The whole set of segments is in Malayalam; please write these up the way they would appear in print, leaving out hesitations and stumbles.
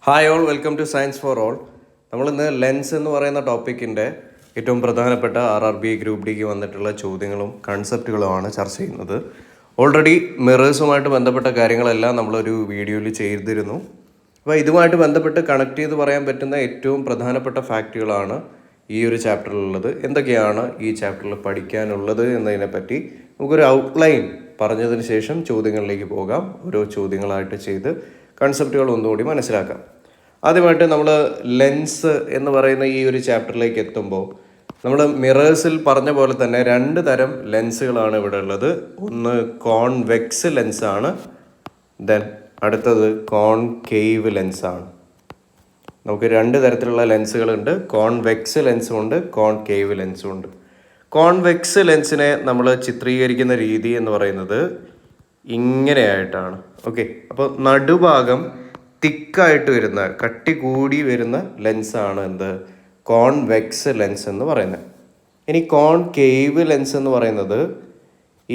Hi all, welcome two science for all. നമ്മളിന്ന് ലെൻസ് എന്ന് പറയുന്ന ടോപ്പിക്കിൻ്റെ ഏറ്റവും പ്രധാനപ്പെട്ട RRB ഗ്രൂപ്പ് ഡിക്ക് വന്നിട്ടുള്ള ചോദ്യങ്ങളും കൺസെപ്റ്റുകളുമാണ് ചർച്ച ചെയ്യുന്നത്. ഓൾറെഡി മിറേഴ്സുമായിട്ട് ബന്ധപ്പെട്ട കാര്യങ്ങളെല്ലാം നമ്മളൊരു വീഡിയോയിൽ ചെയ്തിരുന്നു. അപ്പോൾ ഇതുമായിട്ട് ബന്ധപ്പെട്ട് കണക്ട് ചെയ്ത് പറയാൻ പറ്റുന്ന ഏറ്റവും പ്രധാനപ്പെട്ട ഫാക്റ്റുകളാണ് ഈ ഒരു ചാപ്റ്ററിലുള്ളത്. എന്തൊക്കെയാണ് ഈ ചാപ്റ്ററിൽ പഠിക്കാനുള്ളത് എന്നതിനെപ്പറ്റി നമുക്കൊരു ഔട്ട്ലൈൻ പറഞ്ഞതിന് ശേഷം ചോദ്യങ്ങളിലേക്ക് പോകാം. ഓരോ ചോദ്യങ്ങളായിട്ട് ചെയ്ത് കൺസെപ്റ്റുകൾ ഒന്നുകൂടി മനസ്സിലാക്കാം. ആദ്യമായിട്ട് നമ്മൾ ലെൻസ് എന്ന് പറയുന്ന ഈ ഒരു ചാപ്റ്ററിലേക്ക് എത്തുമ്പോൾ നമ്മൾ മിറേഴ്സിൽ പറഞ്ഞ പോലെ തന്നെ രണ്ട് തരം ലെൻസുകളാണ് ഇവിടെ ഉള്ളത്. ഒന്ന് കോൺവെക്സ് ലെൻസാണ്, ദെൻ അടുത്തത് കോൺകേവ് ലെൻസാണ്. നമുക്ക് രണ്ട് തരത്തിലുള്ള ലെൻസുകളുണ്ട്. കോൺവെക്സ് ലെൻസും ഉണ്ട്, കോൺകേവ് ലെൻസും ഉണ്ട്. കോൺവെക്സ് ലെൻസിനെ നമ്മൾ ചിത്രീകരിക്കുന്ന രീതി എന്ന് പറയുന്നത് ഇങ്ങനെയായിട്ടാണ്. ഓക്കെ, അപ്പോൾ നടുഭാഗം തിക്കായിട്ട് വരുന്ന, കട്ടി കൂടി വരുന്ന ലെൻസാണ് എന്ത്, കോൺവെക്സ് ലെൻസ് എന്ന് പറയുന്നത്. ഇനി കോൺകേവ് ലെൻസ് എന്ന് പറയുന്നത്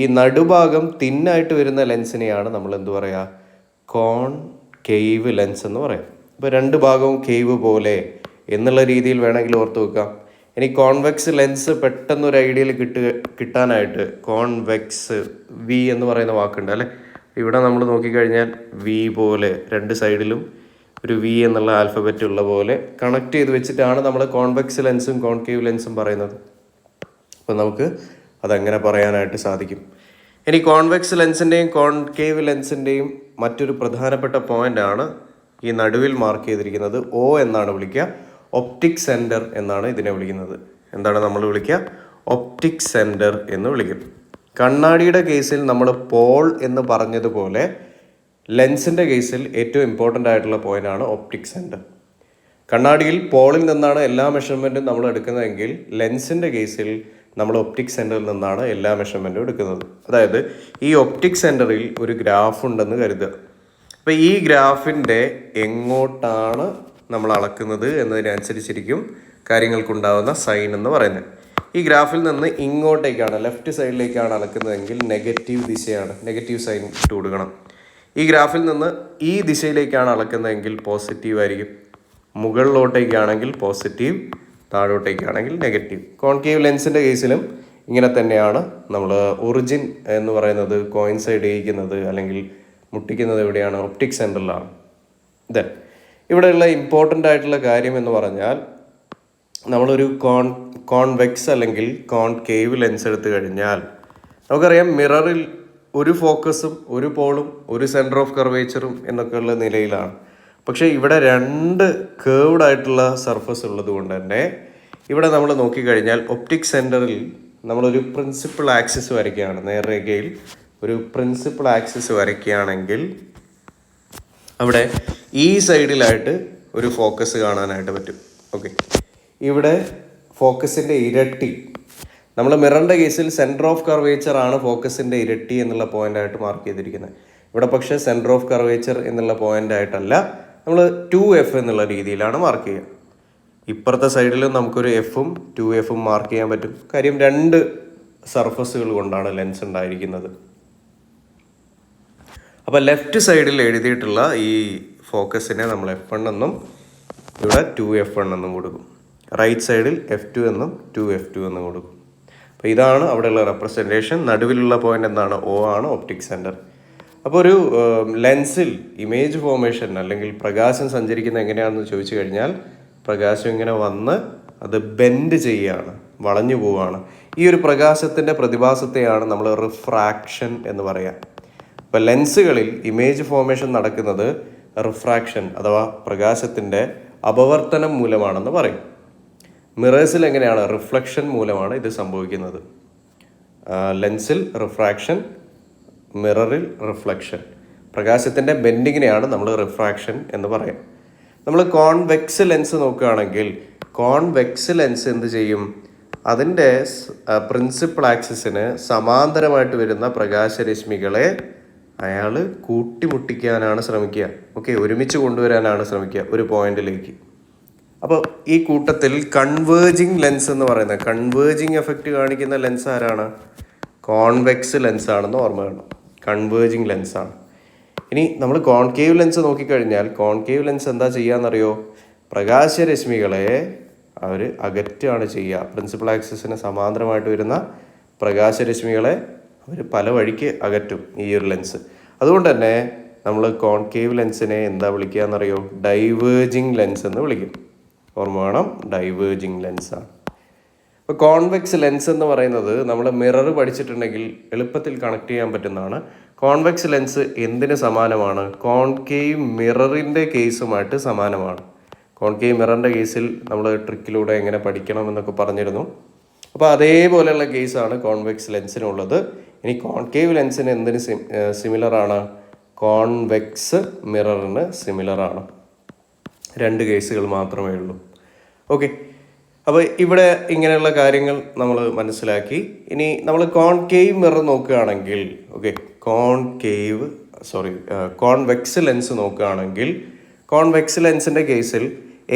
ഈ നടുഭാഗം തിന്നായിട്ട് വരുന്ന ലെൻസിനെയാണ് നമ്മൾ എന്ത് പറയുക, കോൺകേവ് ലെൻസ് എന്ന് പറയാം. ഇപ്പോൾ രണ്ട് ഭാഗവും കേവ് പോലെ എന്നുള്ള രീതിയിൽ വേണമെങ്കിൽ ഓർത്ത് വെക്കാം. ഇനി കോൺവെക്സ് ലെൻസ് പെട്ടെന്നൊരു ഐഡിയയിൽ കിട്ടാനായിട്ട് കോൺവെക്സ് വി എന്ന് പറയുന്ന വാക്കുണ്ട് അല്ലേ. ഇവിടെ നമ്മൾ നോക്കിക്കഴിഞ്ഞാൽ വി പോലെ രണ്ട് സൈഡിലും ഒരു വി എന്നുള്ള ആൽഫബറ്റ് ഉള്ള പോലെ കണക്ട് ചെയ്ത് വെച്ചിട്ടാണ് നമ്മൾ കോൺവെക്സ് ലെൻസും കോൺകേവ് ലെൻസും പറയുന്നത്. അപ്പോൾ നമുക്ക് അതങ്ങനെ പറയാനായിട്ട് സാധിക്കും. ഇനി കോൺവെക്സ് ലെൻസിൻ്റെയും കോൺകേവ് ലെൻസിൻ്റെയും മറ്റൊരു പ്രധാനപ്പെട്ട പോയിൻ്റാണ് ഈ നടുവിൽ മാർക്ക് ചെയ്തിരിക്കുന്നത്. ഒ എന്നാണ് വിളിക്കുക, ഒപ്റ്റിക് സെൻറ്റർ എന്നാണ് ഇതിനെ വിളിക്കുന്നത്. എന്താണ് നമ്മൾ വിളിക്കുക, ഒപ്റ്റിക് സെൻറ്റർ എന്ന് വിളിക്കും. കണ്ണാടിയുടെ കേസിൽ നമ്മൾ പോൾ എന്ന് പറഞ്ഞതുപോലെ ലെൻസിൻ്റെ കേസിൽ ഏറ്റവും ഇമ്പോർട്ടൻ്റ് ആയിട്ടുള്ള പോയിൻ്റാണ് ഒപ്റ്റിക് സെൻറ്റർ. കണ്ണാടിയിൽ പോളിൽ നിന്നാണ് എല്ലാ മെഷർമെൻറ്റും നമ്മൾ എടുക്കുന്നതെങ്കിൽ ലെൻസിൻ്റെ കേസിൽ നമ്മൾ ഒപ്റ്റിക് സെൻറ്ററിൽ നിന്നാണ് എല്ലാ മെഷർമെൻറ്റും എടുക്കുന്നത്. അതായത് ഈ ഒപ്റ്റിക് സെൻറ്ററിൽ ഒരു ഗ്രാഫ് ഉണ്ടെന്ന് കരുതുക. അപ്പോൾ ഈ ഗ്രാഫിൻ്റെ എങ്ങോട്ടാണ് നമ്മൾ അളക്കുന്നത് എന്നതിനനുസരിച്ചിരിക്കും കാര്യങ്ങൾക്കുണ്ടാകുന്ന സൈൻ എന്ന് പറയുന്നത്. ഈ ഗ്രാഫിൽ നിന്ന് ഇങ്ങോട്ടേക്കാണ്, ലെഫ്റ്റ് സൈഡിലേക്കാണ് അളക്കുന്നതെങ്കിൽ നെഗറ്റീവ് ദിശയാണ്, നെഗറ്റീവ് സൈൻ ഇട്ട് കൊടുക്കണം. ഈ ഗ്രാഫിൽ നിന്ന് ഈ ദിശയിലേക്കാണ് അളക്കുന്നതെങ്കിൽ പോസിറ്റീവ് ആയിരിക്കും. മുകളിലോട്ടേക്കാണെങ്കിൽ പോസിറ്റീവ്, താഴോട്ടേക്കാണെങ്കിൽ നെഗറ്റീവ്. കോൺകേവ് ലെൻസിൻ്റെ കേസിലും ഇങ്ങനെ തന്നെയാണ്. നമ്മൾ ഒറിജിൻ എന്ന് പറയുന്നത് കോയിൻസൈഡ് ചെയ്യിക്കുന്നത് അല്ലെങ്കിൽ മുട്ടിക്കുന്നത് എവിടെയാണ്, ഒപ്റ്റിക് സെൻറ്ററിലാണ്. ദെൻ ഇവിടെയുള്ള ഇമ്പോർട്ടൻ്റ് ആയിട്ടുള്ള കാര്യം എന്ന് പറഞ്ഞാൽ നമ്മളൊരു കോൺവെക്സ് അല്ലെങ്കിൽ കോൺകേവ് ലെൻസ് എടുത്തു കഴിഞ്ഞാൽ നമുക്കറിയാം മിററിൽ ഒരു ഫോക്കസും ഒരു പോളും ഒരു സെൻറ്റർ ഓഫ് കർവേച്ചറും എന്നൊക്കെയുള്ള നിലയിലാണ്. പക്ഷേ ഇവിടെ രണ്ട് കേർവ്ഡ് ആയിട്ടുള്ള സർഫസ് ഉള്ളത് കൊണ്ട് തന്നെ ഇവിടെ നമ്മൾ നോക്കിക്കഴിഞ്ഞാൽ ഒപ്റ്റിക് സെൻറ്ററിൽ നമ്മളൊരു പ്രിൻസിപ്പൽ ആക്സിസ് വരയ്ക്കുകയാണ്. നേർരേഖയിൽ ഒരു പ്രിൻസിപ്പൽ ആക്സിസ് വരയ്ക്കുകയാണെങ്കിൽ അവിടെ ഈ സൈഡിലായിട്ട് ഒരു ഫോക്കസ് കാണാനായിട്ട് പറ്റും. ഓക്കെ, ഇവിടെ ഫോക്കസിൻ്റെ ഇരട്ടി, നമ്മൾ മിററിൻ്റെ കേസിൽ സെൻറ്റർ ഓഫ് കർവേച്ചർ ആണ് ഫോക്കസിൻ്റെ ഇരട്ടി എന്നുള്ള പോയിൻ്റായിട്ട് മാർക്ക് ചെയ്തിരിക്കുന്നത്. ഇവിടെ പക്ഷേ സെൻറ്റർ ഓഫ് കർവേച്ചർ എന്നുള്ള പോയിൻ്റായിട്ടല്ല, നമ്മൾ 2F എന്നുള്ള രീതിയിലാണ് മാർക്ക് ചെയ്യുക. ഇപ്പുറത്തെ സൈഡിലും നമുക്കൊരു Fഉം 2Fഉം മാർക്ക് ചെയ്യാൻ പറ്റും. കാര്യം രണ്ട് സർഫസുകൾ കൊണ്ടാണ് ലെൻസ് ഉണ്ടായിരിക്കുന്നത്. അപ്പോൾ ലെഫ്റ്റ് സൈഡിൽ എഴുതിയിട്ടുള്ള ഈ ഫോക്കസിനെ നമ്മൾ F1 എന്നും ഇവിടെ 2F1 എന്നും കൊടുക്കും. റൈറ്റ് സൈഡിൽ F2 എന്നും 2F2 എന്നും കൊടുക്കും. അപ്പോൾ ഇതാണ് അവിടെയുള്ള റെപ്രസെൻറ്റേഷൻ. നടുവിലുള്ള പോയിന്റ് എന്താണ്, O ആണ്, ഒപ്റ്റിക് സെൻറ്റർ. അപ്പോൾ ഒരു ലെൻസിൽ ഇമേജ് ഫോർമേഷൻ അല്ലെങ്കിൽ പ്രകാശം സഞ്ചരിക്കുന്നത് എങ്ങനെയാണെന്ന് ചോദിച്ചു കഴിഞ്ഞാൽ പ്രകാശം ഇങ്ങനെ വന്ന് അത് ബെൻഡ് ചെയ്യുകയാണ്, വളഞ്ഞു പോവുകയാണ്. ഈ ഒരു പ്രകാശത്തിൻ്റെ പ്രതിഭാസത്തെയാണ് നമ്മൾ റിഫ്രാക്ഷൻ എന്ന് പറയുക. ഇപ്പോൾ ലെൻസുകളിൽ ഇമേജ് ഫോർമേഷൻ നടക്കുന്നത് റിഫ്രാക്ഷൻ അഥവാ പ്രകാശത്തിൻ്റെ അപവർത്തനം മൂലമാണെന്ന് പറയും. മിറേഴ്സിൽ എങ്ങനെയാണ്, റിഫ്ലക്ഷൻ മൂലമാണ് ഇത് സംഭവിക്കുന്നത്. ലെൻസിൽ റിഫ്രാക്ഷൻ, മിററിൽ റിഫ്ലക്ഷൻ. പ്രകാശത്തിൻ്റെ ബെൻഡിങ്ങിനെയാണ് നമ്മൾ റിഫ്രാക്ഷൻ എന്ന് പറയാം. നമ്മൾ കോൺവെക്സ് ലെൻസ് നോക്കുകയാണെങ്കിൽ കോൺവെക്സ് ലെൻസ് എന്ത് ചെയ്യും, അതിൻ്റെ പ്രിൻസിപ്പൽ ആക്സിസിന് സമാന്തരമായിട്ട് വരുന്ന പ്രകാശരശ്മികളെ അയാൾ കൂട്ടിമുട്ടിക്കാനാണ് ശ്രമിക്കുക. ഓക്കെ, ഒരുമിച്ച് കൊണ്ടുവരാനാണ് ശ്രമിക്കുക ഒരു പോയിന്റിലേക്ക്. അപ്പോൾ ഈ കൂട്ടത്തിൽ കൺവേർജിങ് ലെൻസ് എന്ന് പറയുന്നത്, കൺവേർജിങ് എഫക്റ്റ് കാണിക്കുന്ന ലെൻസ് ആരാണ്, കോൺവെക്സ് ലെൻസ് ആണെന്ന് ഓർമ്മ വേണം. കൺവേർജിങ് ലെൻസാണ്. ഇനി നമ്മൾ കോൺകേവ് ലെൻസ് നോക്കിക്കഴിഞ്ഞാൽ കോൺകേവ് ലെൻസ് എന്താ ചെയ്യാന്നറിയോ? പ്രകാശരശ്മികളെ അവർ അകറ്റുകയാണ് ചെയ്യുക. പ്രിൻസിപ്പൽ ആക്സിസിന് സമാന്തരമായിട്ട് വരുന്ന പ്രകാശരശ്മികളെ അവർ പല വഴിക്ക് അകറ്റും ഈ ഒരു ലെൻസ്. അതുകൊണ്ട് തന്നെ നമ്മൾ കോൺകേവ് ലെൻസിനെ എന്താ വിളിക്കുക എന്നറിയോ? ഡൈവേർജിങ് ലെൻസ് എന്ന് വിളിക്കും. ഓർമ്മ വേണം, ഡൈവേർജിങ് ലെൻസാണ്. ഇപ്പോൾ കോൺവെക്സ് ലെൻസ് എന്ന് പറയുന്നത് നമ്മൾ മിറർ പഠിച്ചിട്ടുണ്ടെങ്കിൽ എളുപ്പത്തിൽ കണക്ട് ചെയ്യാൻ പറ്റുന്നതാണ്. കോൺവെക്സ് ലെൻസ് എന്തിന് സമാനമാണ്? കോൺകേവ് മിററിൻ്റെ കേസുമായിട്ട് സമാനമാണ്. കോൺകേവ് മിററിൻ്റെ കേസിൽ നമ്മൾ ട്രിക്കിലൂടെ എങ്ങനെ പഠിക്കണം എന്നൊക്കെ പറഞ്ഞിരുന്നു. അപ്പോൾ അതേപോലെയുള്ള കേസാണ് കോൺവെക്സ് ലെൻസിനുള്ളത്. ഇനി കോൺകേവ് ലെൻസിന് എന്തിന് സിമിലറാണ്? കോൺവെക്സ് മിററിന് സിമിലറാണ്. 2 കേസുകൾ മാത്രമേ ഉള്ളൂ. ഓക്കെ, അപ്പോൾ ഇവിടെ ഇങ്ങനെയുള്ള കാര്യങ്ങൾ നമ്മൾ മനസ്സിലാക്കി. ഇനി നമ്മൾ കോൺകേവ് മിറർ നോക്കുകയാണെങ്കിൽ, കോൺവെക്സ് ലെൻസ് നോക്കുകയാണെങ്കിൽ, കോൺവെക്സ് ലെൻസിൻ്റെ കേസിൽ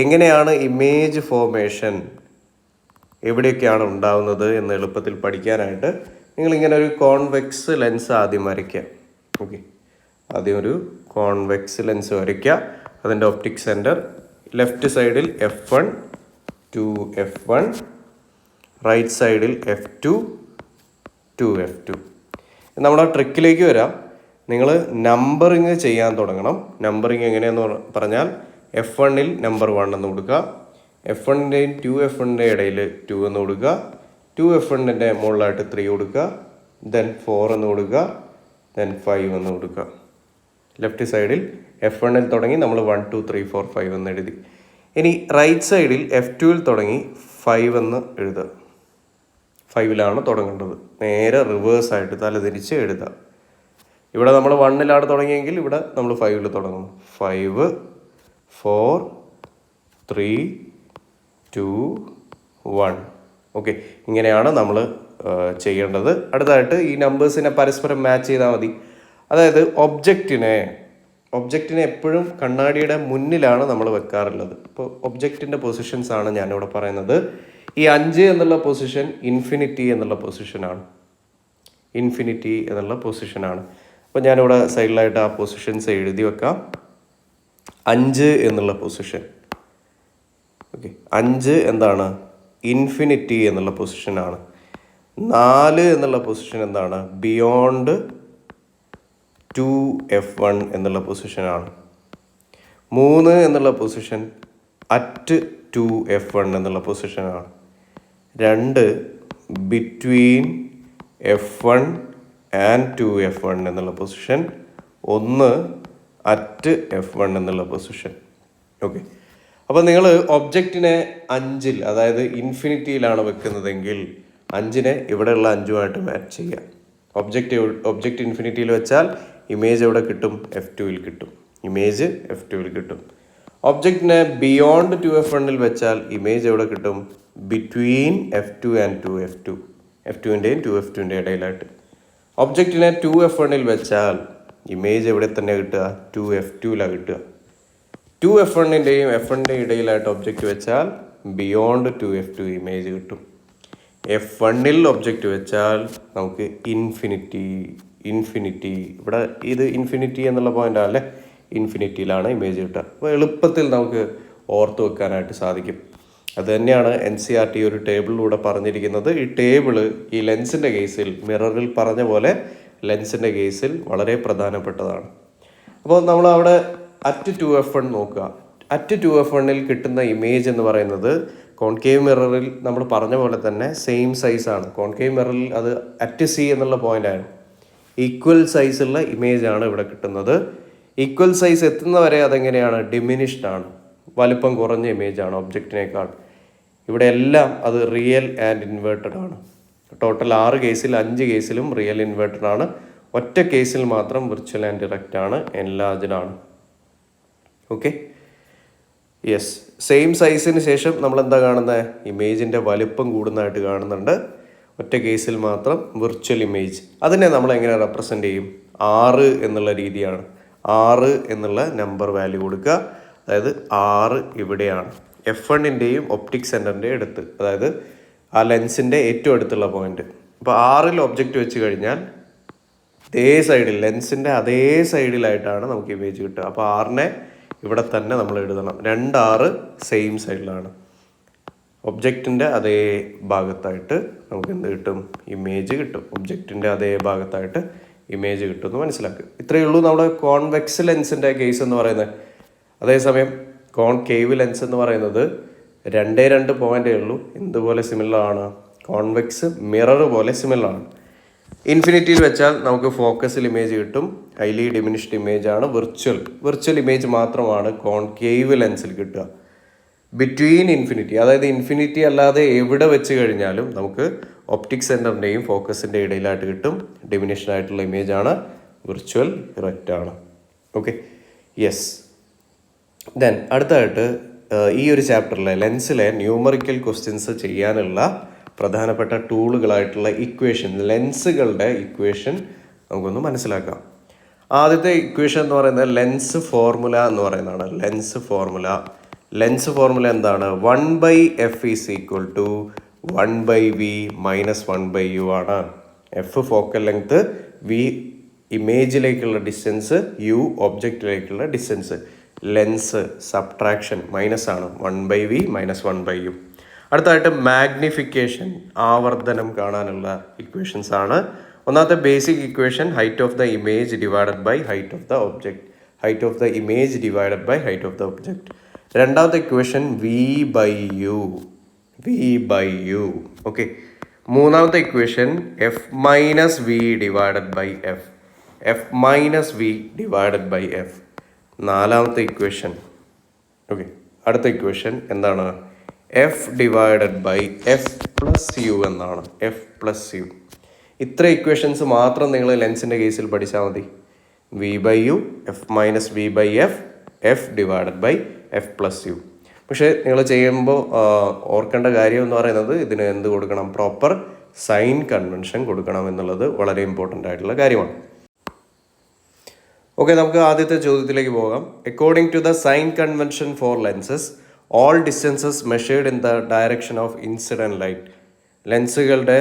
എങ്ങനെയാണ് ഇമേജ് ഫോർമേഷൻ, എവിടെയൊക്കെയാണ് ഉണ്ടാവുന്നത് എന്ന് എളുപ്പത്തിൽ പഠിക്കാനായിട്ട് നിങ്ങളിങ്ങനെ ഒരു കോൺവെക്സ് ലെൻസ് ആദ്യം വരയ്ക്കുക. ആദ്യം ഒരു കോൺവെക്സ് ലെൻസ് വരയ്ക്കുക. അതിൻ്റെ ഒപ്റ്റിക് സെൻറ്റർ ലെഫ്റ്റ് സൈഡിൽ F1 2F1, റൈറ്റ് സൈഡിൽ F2 2F2. നമ്മുടെ ട്രിക്കിലേക്ക് വരാം. നിങ്ങൾ നമ്പറിങ് ചെയ്യാൻ തുടങ്ങണം. നമ്പറിങ് എങ്ങനെയാണെന്ന് പറഞ്ഞാൽ F1ൽ നമ്പർ 1 എന്ന് കൊടുക്കുക, F1ൻ്റെയും 2F1ൻ്റെ ഇടയിൽ 2 എന്ന് കൊടുക്കുക, 2F1ൻ്റെ മുകളിലായിട്ട് 3 കൊടുക്കുക, ദെൻ 4 എന്ന് കൊടുക്കുക, ദെൻ 5 എന്ന് കൊടുക്കുക. ലെഫ്റ്റ് സൈഡിൽ F1ൽ തുടങ്ങി നമ്മൾ 1 2 3 4 5 എന്ന് എഴുതി. ഇനി റൈറ്റ് സൈഡിൽ F2ൽ തുടങ്ങി 5 എന്ന് എഴുതുക. 5ലാണ് തുടങ്ങേണ്ടത്. നേരെ റിവേഴ്സായിട്ട് തലതിരിച്ച് എഴുതുക. ഇവിടെ നമ്മൾ 1ലാണ് തുടങ്ങിയെങ്കിൽ ഇവിടെ നമ്മൾ 5ൽ തുടങ്ങുന്നു. 5 4 3 2 1. ഓക്കെ, ഇങ്ങനെയാണ് നമ്മൾ ചെയ്യേണ്ടത്. അടുത്തായിട്ട് ഈ നമ്പേഴ്സിനെ പരസ്പരം മാച്ച് ചെയ്താൽ മതി. അതായത് ഒബ്ജക്റ്റിനെ എപ്പോഴും കണ്ണാടിയുടെ മുന്നിലാണ് നമ്മൾ വെക്കാറുള്ളത്. ഇപ്പോൾ ഒബ്ജക്റ്റിൻ്റെ പൊസിഷൻസ് ആണ് ഞാനിവിടെ പറയുന്നത്. ഈ 5 എന്നുള്ള പൊസിഷൻ ഇൻഫിനിറ്റി എന്നുള്ള പൊസിഷനാണ്. അപ്പോൾ ഞാനിവിടെ സൈഡിലായിട്ട് ആ പൊസിഷൻസ് എഴുതി വെക്കാം. 5 എന്നുള്ള പൊസിഷൻ, 5 എന്താണ്? ഇൻഫിനിറ്റി എന്നുള്ള പൊസിഷനാണ്. 4 എന്നുള്ള പൊസിഷൻ എന്താണ്? ബിയോണ്ട് 2F1 എന്നുള്ള പൊസിഷനാണ്. 3 എന്നുള്ള പൊസിഷൻ അറ്റ് 2F1 എന്നുള്ള പൊസിഷനാണ്. 2 ബിറ്റ്വീൻ F1 ആൻഡ് 2F1 എന്നുള്ള പൊസിഷൻ. 1 അറ്റ് F1 എന്നുള്ള പൊസിഷൻ. ഓക്കെ, അപ്പോൾ നിങ്ങൾ ഒബ്ജക്റ്റിനെ 5ൽ, അതായത് ഇൻഫിനിറ്റിയിലാണ് വെക്കുന്നതെങ്കിൽ 5നെ ഇവിടെയുള്ള 5ഉമായിട്ട് മാച്ച് ചെയ്യുക. ഒബ്ജക്റ്റ് ഇൻഫിനിറ്റിയിൽ വെച്ചാൽ ഇമേജ് എവിടെ കിട്ടും? F2ൽ കിട്ടും. ഒബ്ജക്റ്റിനെ ബിയോണ്ട് 2F1ൽ വെച്ചാൽ ഇമേജ് എവിടെ കിട്ടും? Between F2 and 2F2, F2ൻ്റെയും 2F2ൻ്റെ ഇടയിലായിട്ട്. ഒബ്ജക്റ്റിനെ 2F1ൽ വെച്ചാൽ ഇമേജ് എവിടെ തന്നെ കിട്ടുക? 2F2ലാണ് കിട്ടുക. 2F1ൻ്റെയും F1ൻ്റെയും ഇടയിലായിട്ട് ഒബ്ജക്റ്റ് വെച്ചാൽ ബിയോണ്ട് 2F2 ഇമേജ് കിട്ടും. F1ൽ ഒബ്ജക്റ്റ് വെച്ചാൽ നമുക്ക് ഇൻഫിനിറ്റി ഇവിടെ ഇത് ഇൻഫിനിറ്റി എന്നുള്ള പോയിന്റ് ആണല്ലേ, ഇൻഫിനിറ്റിയിലാണ് ഇമേജ് കിട്ടുക. അപ്പോൾ എളുപ്പത്തിൽ നമുക്ക് ഓർത്ത് വെക്കാനായിട്ട് സാധിക്കും. അത് തന്നെയാണ് NCERT ഒരു ടേബിളിലൂടെ പറഞ്ഞിരിക്കുന്നത്. ഈ ടേബിള് ഈ ലെൻസിൻ്റെ കേസിൽ, മിററിൽ പറഞ്ഞ പോലെ ലെൻസിൻ്റെ കേസിൽ വളരെ പ്രധാനപ്പെട്ടതാണ്. അപ്പോൾ നമ്മൾ അവിടെ അറ്റ് 2F1 നോക്കുക. അറ്റ് 2F1ൽ കിട്ടുന്ന ഇമേജ് എന്ന് പറയുന്നത് കോൺകേവ് മിററിൽ നമ്മൾ പറഞ്ഞ പോലെ തന്നെ സെയിം സൈസാണ്. കോൺകേവ് മിററിൽ അത് അറ്റ് C എന്നുള്ള പോയിൻ്റാണ്. ഈക്വൽ സൈസുള്ള ഇമേജാണ് ഇവിടെ കിട്ടുന്നത്. ഈക്വൽ സൈസ് എത്തുന്നവരെ അതെങ്ങനെയാണ്? ഡിമിനിഷ്ഡ് ആണ്, വലുപ്പം കുറഞ്ഞ ഇമേജാണ് ഒബ്ജക്റ്റിനേക്കാൾ. ഇവിടെ എല്ലാം അത് റിയൽ ആൻഡ് ഇൻവേർട്ടഡ് ആണ്. ടോട്ടൽ 6 കേസിൽ 5 കേസിലും റിയൽ ഇൻവേർട്ടഡ് ആണ്. ഒറ്റ കേസിൽ മാത്രം വിർച്വൽ ആൻഡ് ഡിറക്റ്റ് ആണ്, എൻലാർജ്ഡ് ആണ്. Okay, yes. സെയിം സൈസിന് ശേഷം നമ്മൾ എന്താ കാണുന്നത്? ഇമേജിൻ്റെ വലുപ്പം കൂടുന്നതായിട്ട് കാണുന്നുണ്ട്. ഒറ്റ കേസിൽ മാത്രം വിർച്വൽ ഇമേജ്. അതിനെ നമ്മൾ എങ്ങനെ റെപ്രസെൻ്റ് ചെയ്യും? 6 എന്നുള്ള രീതിയാണ്. 6 എന്നുള്ള നമ്പർ വാല്യൂ കൊടുക്കുക. അതായത് 6 ഇവിടെയാണ്, F1ൻ്റെയും ഒപ്റ്റിക് സെൻറ്ററിൻ്റെയും അടുത്ത്, അതായത് ആ ലെൻസിൻ്റെ ഏറ്റവും അടുത്തുള്ള പോയിന്റ്. അപ്പോൾ 6ൽ ഒബ്ജക്റ്റ് വെച്ച് കഴിഞ്ഞാൽ ഇതേ സൈഡിൽ, ലെൻസിൻ്റെ അതേ സൈഡിലായിട്ടാണ് നമുക്ക് ഇമേജ് കിട്ടുക. അപ്പോൾ ആറിനെ ഇവിടെ തന്നെ നമ്മൾ എഴുതണം. 2R സെയിം സൈഡിലാണ്. ഒബ്ജക്റ്റിൻ്റെ അതേ ഭാഗത്തായിട്ട് നമുക്ക് എന്ത് കിട്ടും? ഇമേജ് കിട്ടും. ഒബ്ജക്റ്റിൻ്റെ അതേ ഭാഗത്തായിട്ട് ഇമേജ് കിട്ടുമെന്ന് മനസ്സിലാക്കുക. ഇത്രയേ ഉള്ളൂ നമ്മുടെ കോൺവെക്സ് ലെൻസിൻ്റെ കേസ് എന്ന് പറയുന്നത്. അതേസമയം കോൺകേവ് ലെൻസ് എന്ന് പറയുന്നത് 2 പോയിൻ്റേ ഉള്ളൂ. എന്തുപോലെ സിമിലർ ആണ്? കോൺവെക്സ് മിറർ പോലെ സിമിലർ ആണ്. ഇൻഫിനിറ്റിയിൽ വെച്ചാൽ നമുക്ക് ഫോക്കസിൽ ഇമേജ് കിട്ടും. ഹൈലി ഡിമിനിഷ്ഡ് ഇമേജ് ആണ്. വിർച്വൽ ഇമേജ് മാത്രമാണ് കോൺകേവ് ലെൻസിൽ കിട്ടുക. ബിറ്റ്വീൻ ഇൻഫിനിറ്റി, അതായത് ഇൻഫിനിറ്റി അല്ലാതെ എവിടെ വെച്ച് കഴിഞ്ഞാലും നമുക്ക് ഒപ്റ്റിക് സെൻറ്ററിൻ്റെയും ഫോക്കസിൻ്റെ ഇടയിലായിട്ട് കിട്ടും. ഡിമിനിഷ്ഡ് ആയിട്ടുള്ള ഇമേജ് ആണ്. വിർച്വൽ ഇറക്റ്റ് ആണ്. Okay, yes. ദെൻ അടുത്തായിട്ട് ഈ ഒരു ചാപ്റ്ററിലെ ലെൻസിലെ ന്യൂമറിക്കൽ ക്വസ്റ്റ്യൻസ് ചെയ്യാനുള്ള പ്രധാനപ്പെട്ട ടൂളുകളായിട്ടുള്ള ഇക്വേഷൻ, ലെൻസുകളുടെ ഇക്വേഷൻ നമുക്കൊന്ന് മനസ്സിലാക്കാം. ആദ്യത്തെ ഇക്വേഷൻ എന്ന് പറയുന്നത് ലെൻസ് ഫോർമുല എന്ന് പറയുന്നതാണ്. ലെൻസ് ഫോർമുല എന്താണ്? 1/f is equal to 1/v minus 1/u ആണ്. എഫ് ഫോക്കൽ ലെങ്ത്, വി ഇമേജിലേക്കുള്ള ഡിസ്റ്റൻസ്, യു ഒബ്ജക്റ്റിലേക്കുള്ള ഡിസ്റ്റൻസ്. ലെൻസ് സബ്ട്രാക്ഷൻ മൈനസ് ആണ്. 1/v minus 1/u. അടുത്തായിട്ട് മാഗ്നിഫിക്കേഷൻ, ആവർത്തനം കാണാനുള്ള ഇക്വേഷൻസ് ആണ്. ഒന്നാമത്തെ basic equation height of the image divided by height of the object. രണ്ടാമത്തെ ഇക്വേഷൻ v/u. ഓക്കെ. മൂന്നാമത്തെ equation f minus v divided by f. നാലാമത്തെ ഇക്വേഷൻ, ഓക്കെ, അടുത്ത ഇക്വേഷൻ എന്താണ്? f divided by f plus u എന്നാണ്. f plus u. ഇത്ര ഇക്വേഷൻസ് മാത്രം നിങ്ങൾ ലെൻസിൻ്റെ കേസിൽ പഠിച്ചാൽ മതി. v/u, f minus v/f, f divided by f plus u. പക്ഷേ നിങ്ങൾ ചെയ്യുമ്പോൾ ഓർക്കേണ്ട കാര്യം എന്ന് പറയുന്നത് ഇതിന് എന്ത് കൊടുക്കണം? പ്രോപ്പർ സൈൻ കൺവെൻഷൻ കൊടുക്കണം എന്നുള്ളത് വളരെ ഇമ്പോർട്ടൻ്റ് ആയിട്ടുള്ള കാര്യമാണ്. ഓക്കെ, നമുക്ക് ആദ്യത്തെ ചോദ്യത്തിലേക്ക് പോകാം. According to the sign convention for lenses, all distances measured in the direction of incident light. ലെൻസുകളുടെ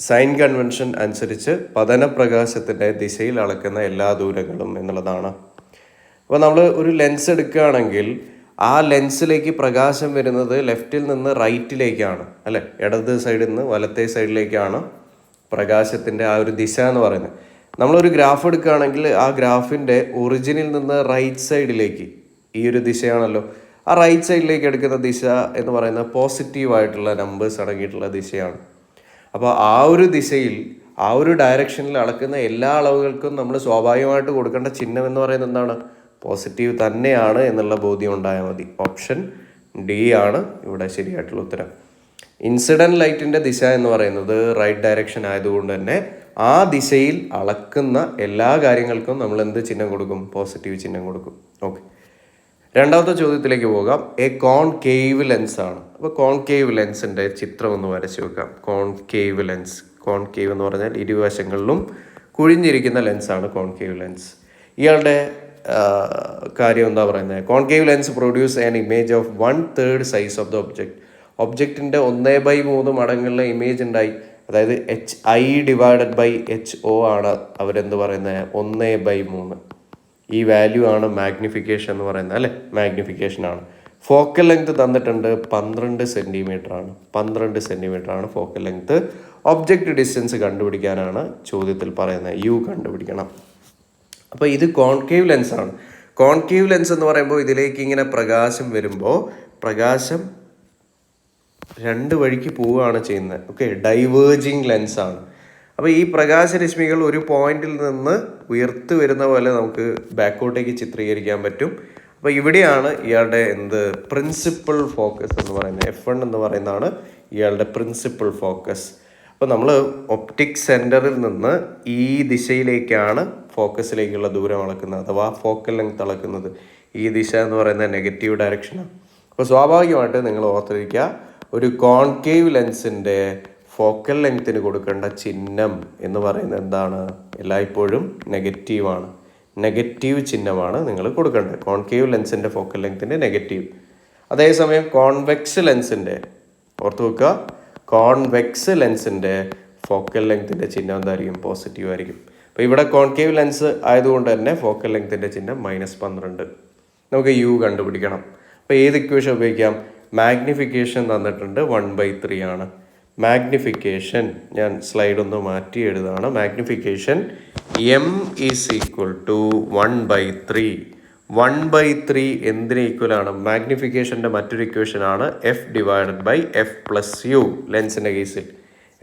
സൈൻ കൺവെൻഷൻ അനുസരിച്ച് പതനപ്രകാശത്തിൻ്റെ ദിശയിൽ അളക്കുന്ന എല്ലാ ദൂരങ്ങളും എന്നുള്ളതാണ്. അപ്പോൾ നമ്മൾ ഒരു ലെൻസ് എടുക്കുകയാണെങ്കിൽ ആ ലെൻസിലേക്ക് പ്രകാശം വരുന്നത് ലെഫ്റ്റിൽ നിന്ന് റൈറ്റിലേക്കാണ്, അല്ലേ? ഇടത് സൈഡിൽ നിന്ന് വലത്തേ സൈഡിലേക്കാണ് പ്രകാശത്തിൻ്റെ ആ ഒരു ദിശ എന്ന് പറയുന്നത്. നമ്മളൊരു ഗ്രാഫ് എടുക്കുകയാണെങ്കിൽ ആ ഗ്രാഫിൻ്റെ ഒറിജിനിൽ നിന്ന് റൈറ്റ് സൈഡിലേക്ക്, ഈ ഒരു ദിശയാണല്ലോ, ആ റൈറ്റ് സൈഡിലേക്ക് എടുക്കുന്ന ദിശ എന്ന് പറയുന്നത് പോസിറ്റീവായിട്ടുള്ള നമ്പേഴ്സ് അടങ്ങിയിട്ടുള്ള ദിശയാണ്. അപ്പോൾ ആ ഒരു ദിശയിൽ, ആ ഒരു ഡയറക്ഷനിൽ അളക്കുന്ന എല്ലാ അളവുകൾക്കും നമ്മൾ സ്വാഭാവികമായിട്ട് കൊടുക്കേണ്ട ചിഹ്നം എന്ന് പറയുന്നത് എന്താണ്? പോസിറ്റീവ് തന്നെയാണ് എന്നുള്ള ബോധ്യം ഉണ്ടായാൽ മതി. ഓപ്ഷൻ ഡി ആണ് ഇവിടെ ശരിയായിട്ടുള്ള ഉത്തരം. ഇൻസിഡൻറ്റ് ലൈറ്റിൻ്റെ ദിശ എന്ന് പറയുന്നത് റൈറ്റ് ഡയറക്ഷൻ ആയതുകൊണ്ട് തന്നെ ആ ദിശയിൽ അളക്കുന്ന എല്ലാ കാര്യങ്ങൾക്കും നമ്മൾ എന്ത് ചിഹ്നം കൊടുക്കും? പോസിറ്റീവ് ചിഹ്നം കൊടുക്കും. ഓക്കെ, രണ്ടാമത്തെ ചോദ്യത്തിലേക്ക് പോകാം. എ കോൺകേവ് ലെൻസ് ആണ്. അപ്പോൾ കോൺകേവ് ലെൻസിൻ്റെ ചിത്രം ഒന്ന് വരച്ച് വെക്കാം. കോൺകേവ് എന്ന് പറഞ്ഞാൽ ഇരുവശങ്ങളിലും കുഴിഞ്ഞിരിക്കുന്ന ലെൻസാണ് കോൺകേവ് ലെൻസ്. ഇയാളുടെ കാര്യം എന്താ പറയുന്നത്? Concave lens produce an image of 1/3 size of the ഒബ്ജക്റ്റിൻ്റെ 1/3 മടങ്ങുള്ള ഇമേജ് ഉണ്ടായി. അതായത് HI ഡിവൈഡഡ് ബൈ HO ആണ് അവരെന്ത് പറയുന്നത്? 1/3. ഈ വാല്യൂ ആണ് മാഗ്നിഫിക്കേഷൻ എന്ന് പറയുന്നത്, അല്ലേ? മാഗ്നിഫിക്കേഷൻ ആണ്. ഫോക്കൽ ലെങ്ത് തന്നിട്ടുണ്ട് 12 സെൻറ്റിമീറ്റർ ആണ് ഫോക്കൽ ലെങ്ത്. ഒബ്ജക്റ്റ് ഡിസ്റ്റൻസ് കണ്ടുപിടിക്കാനാണ് ചോദ്യത്തിൽ പറയുന്നത്. യു കണ്ടുപിടിക്കണം. അപ്പോൾ ഇത് കോൺകേവ് ലെൻസ് ആണ്. കോൺകേവ് ലെൻസ് എന്ന് പറയുമ്പോൾ ഇതിലേക്ക് ഇങ്ങനെ പ്രകാശം വരുമ്പോൾ പ്രകാശം 2 വഴിക്ക് പോവുകയാണ് ചെയ്യുന്നത്. ഓക്കെ, ഡൈവേർജിങ് ലെൻസ് ആണ്. അപ്പോൾ ഈ പ്രകാശരശ്മികൾ ഒരു പോയിന്റിൽ നിന്ന് ഉയർത്തി വരുന്ന പോലെ നമുക്ക് ബാക്കോട്ടേക്ക് ചിത്രീകരിക്കാൻ പറ്റും. അപ്പോൾ ഇവിടെയാണ് ഇയാളുടെ പ്രിൻസിപ്പൽ ഫോക്കസ് എന്ന് പറയുന്നത്. F1 എന്ന് പറയുന്നതാണ് ഇയാളുടെ പ്രിൻസിപ്പൽ ഫോക്കസ്. അപ്പോൾ നമ്മൾ ഒപ്റ്റിക് സെൻറ്ററിൽ നിന്ന് ഈ ദിശയിലേക്കാണ് ഫോക്കസിലേക്കുള്ള ദൂരം അളക്കുന്നത്, അഥവാ ഫോക്കൽ ലെങ്ത് അളക്കുന്നത്. ഈ ദിശ എന്ന് പറയുന്നത് നെഗറ്റീവ് ഡയറക്ഷനാണ്. അപ്പോൾ സ്വാഭാവികമായിട്ട് നിങ്ങൾ ഓർത്തിരിക്കുക, ഒരു കോൺകേവ് ലെൻസിൻ്റെ ഫോക്കൽ ലെങ്ത്തിന് കൊടുക്കേണ്ട ചിഹ്നം എന്ന് പറയുന്നത് എന്താണ്? എല്ലായ്പ്പോഴും നെഗറ്റീവാണ്. നെഗറ്റീവ് ചിഹ്നമാണ് നിങ്ങൾ കൊടുക്കേണ്ടത്. കോൺകേവ് ലെൻസിൻ്റെ ഫോക്കൽ ലെങ്ത്തിൻ്റെ നെഗറ്റീവ്. അതേസമയം കോൺവെക്സ് ലെൻസിൻ്റെ, ഓർത്ത് വെക്കുക, കോൺവെക്സ് ലെൻസിൻ്റെ ഫോക്കൽ ലെങ്ത്തിൻ്റെ ചിഹ്നം എന്തായിരിക്കും? പോസിറ്റീവ് ആയിരിക്കും. അപ്പോൾ ഇവിടെ കോൺകേവ് ലെൻസ് ആയതുകൊണ്ട് തന്നെ ഫോക്കൽ ലെങ്തിൻ്റെ ചിഹ്നം -12. നമുക്ക് യു കണ്ടുപിടിക്കണം. അപ്പോൾ ഏത് ഇക്വേഷൻ ഉപയോഗിക്കാം? മാഗ്നിഫിക്കേഷൻ തന്നിട്ടുണ്ട് 1/3 ആണ്. മാഗ്നിഫിക്കേഷൻ ഞാൻ സ്ലൈഡ് ഒന്ന് മാറ്റി എഴുതാണ്. Magnification m is equal to 1/3. 1/3 എന്തിന് ഈക്വൽ ആണ്? മാഗ്നിഫിക്കേഷൻ്റെ മറ്റൊരു ഇക്വേഷൻ ആണ് f/f+u. ലെൻസിൻ്റെ കേസിൽ